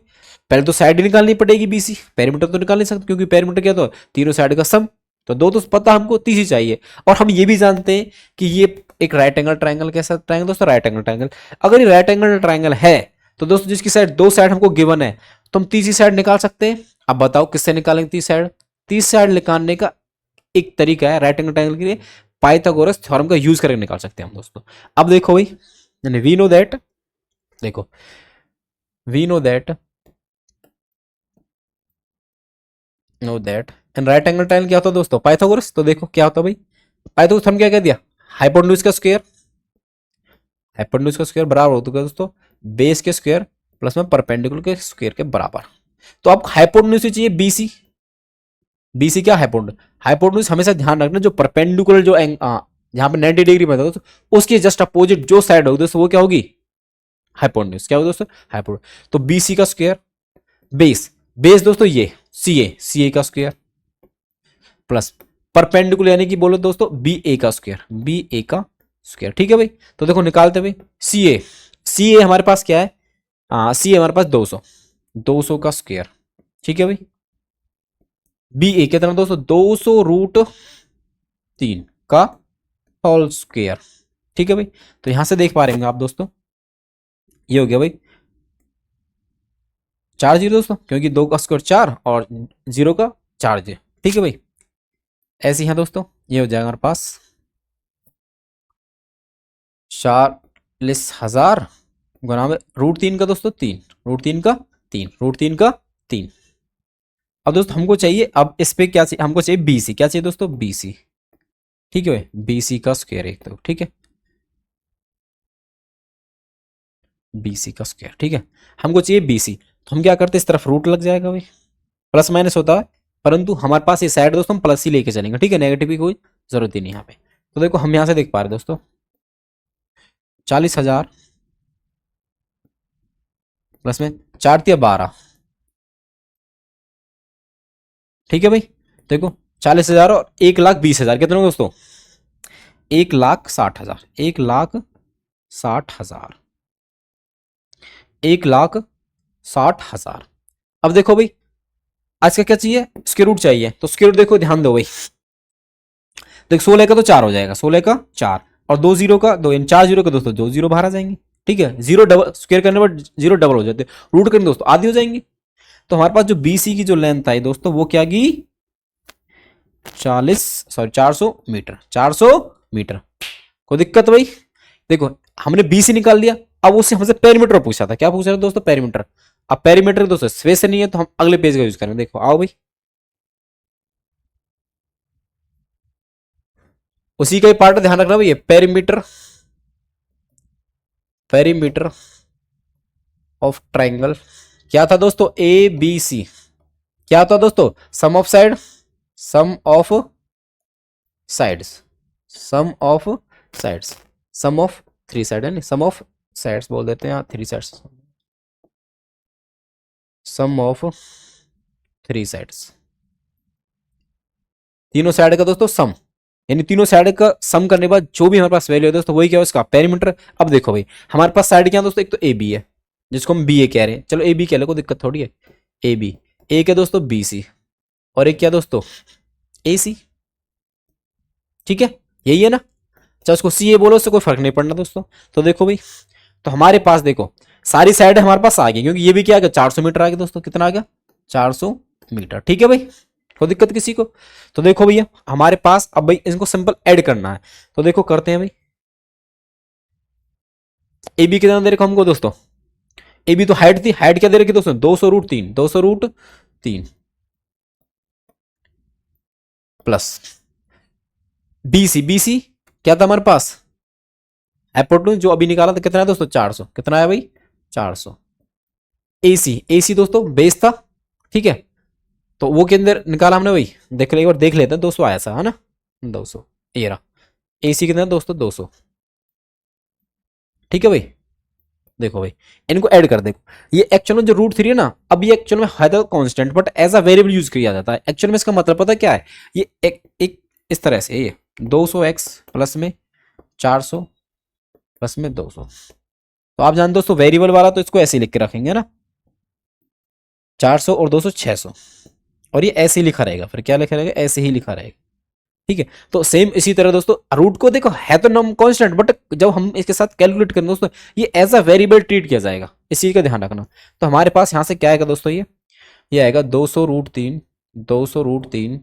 A: पहले तो साइड निकालनी पड़ेगी बीसी, पेरीमीटर तो निकाल नहीं सकते क्योंकि पेरीमीटर क्या तो तीनों साइड का सम। तो दो तो पता हमको, तीसरी चाहिए। और हम ये भी जानते हैं कि ये एक राइट एंगल ट्राइंगल, कैसा ट्राइंगल दोस्तों, राइट एंगल ट्राइंगल। अगर ये राइट एंगल ट्राइंगल है तो दोस्तों जिसकी साइड, दो साइड हमको गिवन है, तो हम तीसरी साइड निकाल सकते हैं। अब बताओ किससे निकालेंगे तीसरी साइड। तीसरी साइड निकालने का एक तरीका है राइट एंगल ट्राइंगल के लिए, पाइथागोरस थ्योरम का यूज करके निकाल सकते हैं हम दोस्तों। अब देखो भाई, यानी वी नो दैट, देखो we know that and right angle triangle क्या होता है दोस्तों, पाइथागोरस। तो देखो क्या होता है भाई, पाइथागोरस हम क्या कह दिया, हाइपोटेन्यूज का स्क्वायर, हाइपोटेन्यूज का स्क्वायर बराबर होता है दोस्तों बेस के स्क्वायर प्लस में परपेंडिकुलर के स्क्वायर के बराबर। तो अब हाइपोटेन्यूज चाहिए बीसी, बीसी क्या हाइपोटेन्यूज, हाइपोटेन्यूज हमेशा ध्यान रखना जो परपेंडिकुलर जो यहाँ पे 90 डिग्री में दोस्तों, उसकी जस्ट अपोजिट जो साइड होगी दोस्तों वो क्या होगी, हाइपोटेन्यूज। क्या होगी दोस्तों, हाइपोटेन्यूज। तो बीसी का स्क्वायर बेस, बेस दोस्तों ये सी ए का स्क्वायर प्लस परपेंडिकुलर यानी कि बोलो दोस्तों बी ए का स्क्वायर, बी ए का स्क्वायर। ठीक है भाई, तो देखो निकालते भाई सी ए हमारे पास क्या है, सी ए हमारे पास 200, 200 का स्क्वायर। ठीक है भाई, बी ए कितना दोस्तों 200 रूट 3 का होल स्क्वायर। ठीक है भाई, तो यहां से देख पा रहे हैं आप दोस्तों, ये हो गया भाई 4 जीरो दोस्तों, क्योंकि 2 का स्क्वायर 4 और 0 का 4 जीरो। ठीक है भाई, ऐसे ही है दोस्तों, ये हो जाएगा हमारे पास 40,000 गुना में रूट 3 का दोस्तों 3, रूट 3 का 3, रूट 3 का 3। अब दोस्तों हमको चाहिए, अब इस पे क्या चाहिए, हमको चाहिए बीसी, क्या चाहिए दोस्तों बीसी। ठीक है भाई, बीसी का स्क्वायर एक तो, ठीक है बीसी का स्क्वायर। ठीक है, हमको चाहिए बीसी, तो हम क्या करते हैं इस तरफ रूट लग जाएगा भाई, प्लस माइनस होता है, परंतु हमारे पास ये साइड दोस्तों हम प्लस ही लेके चलेंगे। ठीक है, नेगेटिव की कोई जरूरत ही नहीं यहाँ पे। तो देखो हम यहाँ से देख पा रहे दोस्तों 40,000 प्लस में 4 तिया 12। ठीक है भाई, देखो 40,000 और 1,20,000 कितने दोस्तों, 1,60,000, 1,60,000, 1,60,000। अब देखो भाई आज का क्या चाहिए, स्क्वायर रूट चाहिए, तो स्क्वायर रूट देखो ध्यान दो भाई, देख 16 का तो 4 हो जाएगा, 16 का 4 और 2 जीरो का 2, यानी 4 जीरो का दोस्तों 2 जीरो बाहर आ जाएंगे। ठीक है, जीरो डबल स्क्वायर करने पर जीरो डबल हो जाते, रूट करने दोस्तों आधी हो जाएंगी। तो हमारे पास जो बीसी की जो लेंथ आई दोस्तों वो क्या की 400 मीटर, 400 मीटर। कोई दिक्कत भाई, देखो हमने बीसी निकाल लिया, अब उससे हमसे पेरीमीटर पूछा था, क्या पूछा था दोस्तों पेरीमीटर। अब पेरीमीटर दोस्तों स्पेस से नहीं है तो हम अगले पेज का यूज करेंगे। देखो आओ भाई, उसी का ही पार्ट ध्यान रखना भाई, पेरीमीटर, पेरीमीटर ऑफ ट्राइंगल क्या था दोस्तों ए बी सी, क्या था दोस्तों sum of side, sum of sides, sum of sides, sum of three side है नहीं, सम ऑफ साइड्स बोल देते हैं यहाँ, three sides, sum of three sides, तीनों साइड का दोस्तों सम, यानी तीनों साइड का सम करने के बाद जो भी हमारे पास वैल्यू है दोस्तों वही क्या है उसका पेरीमीटर। अब देखो भाई हमारे पास साइड क्या है दोस्तों, एक तो ए बी है जिसको हम बी ए कह रहे हैं, चलो ए बी कह लो, कोई दिक्कत थोड़ी है। ए बी, एक है दोस्तों बी सी और एक क्या दोस्तों ए सी। ठीक है, यही है ना, चाहे उसको सी ए बोलो उससे कोई फर्क नहीं पड़ना दोस्तों। तो देखो भाई, तो हमारे पास देखो सारी साइड हमारे पास आ गई, क्योंकि ये भी क्या आ गया 400 मीटर आ गया दोस्तों, कितना आ गया 400 मीटर। ठीक है भाई, कोई दिक्कत किसी को। तो देखो भैया हमारे पास अब भाई इनको सिंपल ऐड करना है, तो देखो करते हैं भाई। ए बी कितना दे रखा हमको दोस्तों, ए बी तो हाइट थी, हाइट क्या दे रखी दोस्तों 200 root 3, 200 root 3 plus B C, B C क्या था हमारे पास हाइपोटेन्यूज जो अभी निकाला था, कितना है दोस्तों 400, कितना है भाई 400। ए सी, ए सी दोस्तों बेस था। ठीक है, तो वो के अंदर निकाला हमने भाई, देख ले एक बार देख लेते हैं 200 आया सा है ना, 200 ये रहा। ए सी कितना है दोस्तों 200, ठीक है भाई, देखो भाई इनको ऐड कर देखो, ये एक्चुअल में जो रूट थ्री है ना, अब ये एक्चुअल में है तो constant but as a variable use किया जाता है। एक्चुअल में इसका मतलब पता क्या है, ये एक इस तरह से ये 200x प्लस में 400 प्लस में 200, तो आप जानते हो दोस्तों वेरिएबल वाला तो इसको ऐसे ही लिख के रखेंगे ना, 400 और 200 600, और ये ऐसे ही लिखा रहेगा, फिर क्या लिखा रहेगा, ऐसे ही लिखा रहेगा। ठीक है, तो सेम इसी तरह दोस्तों रूट को देखो है तो नम कांस्टेंट, बट जब हम इसके साथ कैलकुलेट करेंगे दोस्तों ये एज अ वेरिएबल ट्रीट किया जाएगा, इस चीज का ध्यान रखना। तो हमारे पास यहां से क्या आएगा दोस्तों, ये आएगा 200√3, 200√3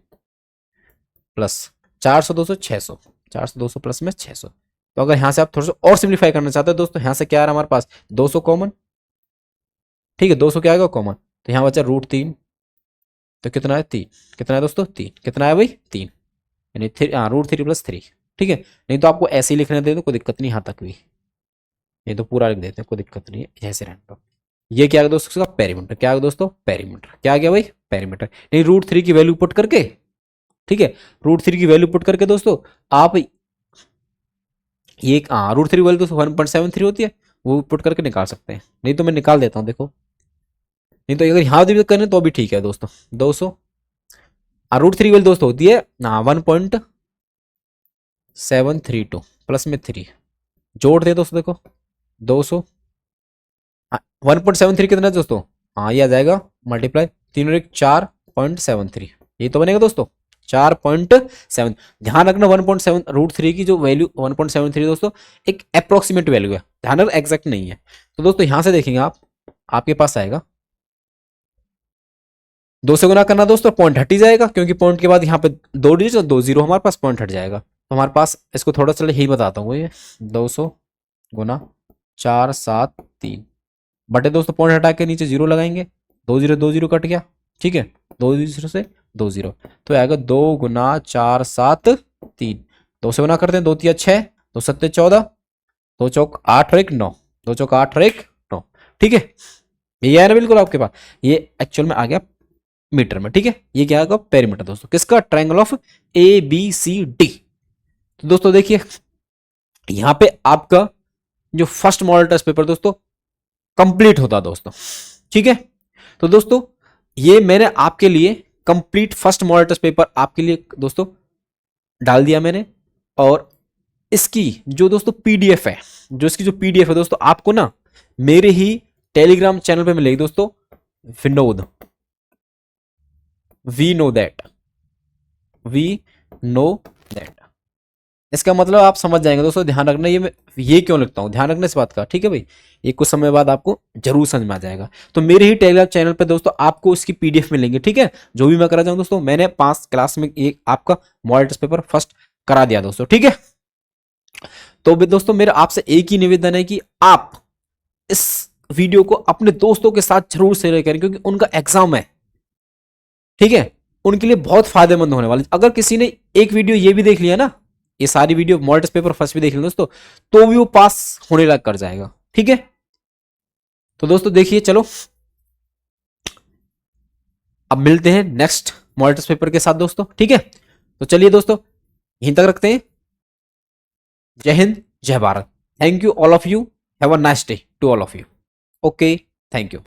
A: प्लस 400 200 600, 400 200 प्लस में 600। तो अगर यहां से आप थोड़ा सा और सिंप्लीफाई करना चाहते हो दोस्तों, यहां से क्या आ रहा है हमारे पास 200 कॉमन, ठीक है 200 क्या आएगा कॉमन, तो यहाँ बचा √3, तो कितना है 3, कितना है दोस्तों 3, कितना है भाई 3, यानी √3 प्लस 3। ठीक है, नहीं तो आपको ऐसे ही लिखने दे दो कोई दिक्कत नहीं, यहाँ तक भी नहीं तो पूरा लिख देते हैं कोई दिक्कत नहीं है, ऐसे रहने दो। ये क्या आ गया दोस्तों, इसका पेरीमीटर, क्या आ गया दोस्तों पेरीमीटर, क्या आ गया भाई पेरीमीटर, नहीं √3 की वैल्यू पुट करके, ठीक है √3 की वैल्यू पुट करके दोस्तों आप ये √3 वैल्यू दोस्तों 1.73 होती है, वो पुट करके निकाल सकते हैं, नहीं तो मैं निकाल देता हूँ देखो, नहीं तो अगर यहाँ भी करें तो भी ठीक है दोस्तों। 200 √3 वैल्यू दोस्तों होती है 1.732 प्लस में 3, जोड़ दे दोस्तों देखो 200, 1.73 कितना है दोस्तों, हाँ ये आ जाएगा मल्टीप्लाई 3 और 1 4.73, ये तो बनेगा दोस्तों 4.7। ध्यान रखना 1.7 √3 की जो वैल्यू 1.73 दोस्तों एक अप्रोक्सीमेट वैल्यू है, ध्यान रखना एग्जैक्ट नहीं है। तो दोस्तों यहां से देखेंगे आप, आपके पास आएगा 2 से गुना करना दोस्तों, पॉइंट हट ही जाएगा क्योंकि पॉइंट के बाद यहाँ पे 2 डिजिट और 2 जीरो हमारे पास पॉइंट हट जाएगा। तो हमारे पास इसको थोड़ा सा यही बताता हूँ, ये 200 गुना 473 बटे दोस्तों पॉइंट हटा के नीचे जीरो लगाएंगे, 2 जीरो कट गया, ठीक है 2 जीरो से 2 जीरो, तो आएगा 2 गुना 473, 2 से गुना करते हैं 2 तिया 6, 2 सत्ते 14, 2 चौक 8 और 1 9, 2 चौक 8 और 1 9, ठीक है ये है ना बिल्कुल आपके पास, ये एक्चुअल में आ गया मीटर में। ठीक है, ये क्या आएगा पेरीमीटर दोस्तों किसका, ट्रायंगल ऑफ ABCD। तो दोस्तों देखिए यहां पे आपका जो फर्स्ट मॉडल टेस्ट पेपर दोस्तों कंप्लीट होता दोस्तों, ठीक है। तो दोस्तों ये मैंने आपके लिए complete first model test paper आपके लिए दोस्तों डाल दिया मैंने, और इसकी जो दोस्तों पीडीएफ है, जो इसकी जो पीडीएफ है दोस्तों आपको ना मेरे ही टेलीग्राम चैनल पे मिलेगी दोस्तों, Vinod we know that, we know that, इसका मतलब आप समझ जाएंगे दोस्तों। ध्यान रखना ये मैं ये क्यों लिखता हूं, ध्यान रखना इस बात का, ठीक है भाई, ये कुछ समय बाद आपको जरूर समझ में आ जाएगा। तो मेरे ही टेलीग्राम चैनल पे दोस्तों आपको इसकी पीडीएफ मिलेंगे, ठीक है, जो भी मैं करा जाऊं दोस्तों, मैंने 5 क्लास में एक आपका मॉडल टेस्ट पेपर फर्स्ट करा दिया दोस्तों, ठीक है। तो भी दोस्तों मेरा आपसे एक ही निवेदन है कि आप इस वीडियो को अपने दोस्तों के साथ जरूर शेयर करें, क्योंकि उनका एग्जाम है, ठीक है, उनके लिए बहुत फायदेमंद होने वाले। अगर किसी ने एक वीडियो ये भी देख लिया ना, ये सारी video model test paper first भी देख लिया दोस्तों, तो भी वो पास होने लग कर जाएगा, ठीक है। तो दोस्तों देखिए चलो अब मिलते हैं नेक्स्ट मॉडल टेस्ट पेपर के साथ दोस्तों, ठीक है। तो चलिए दोस्तों यहीं तक रखते हैं, जय हिंद जय Bharat, thank you all of you, have a nice day to all of you, okay thank you.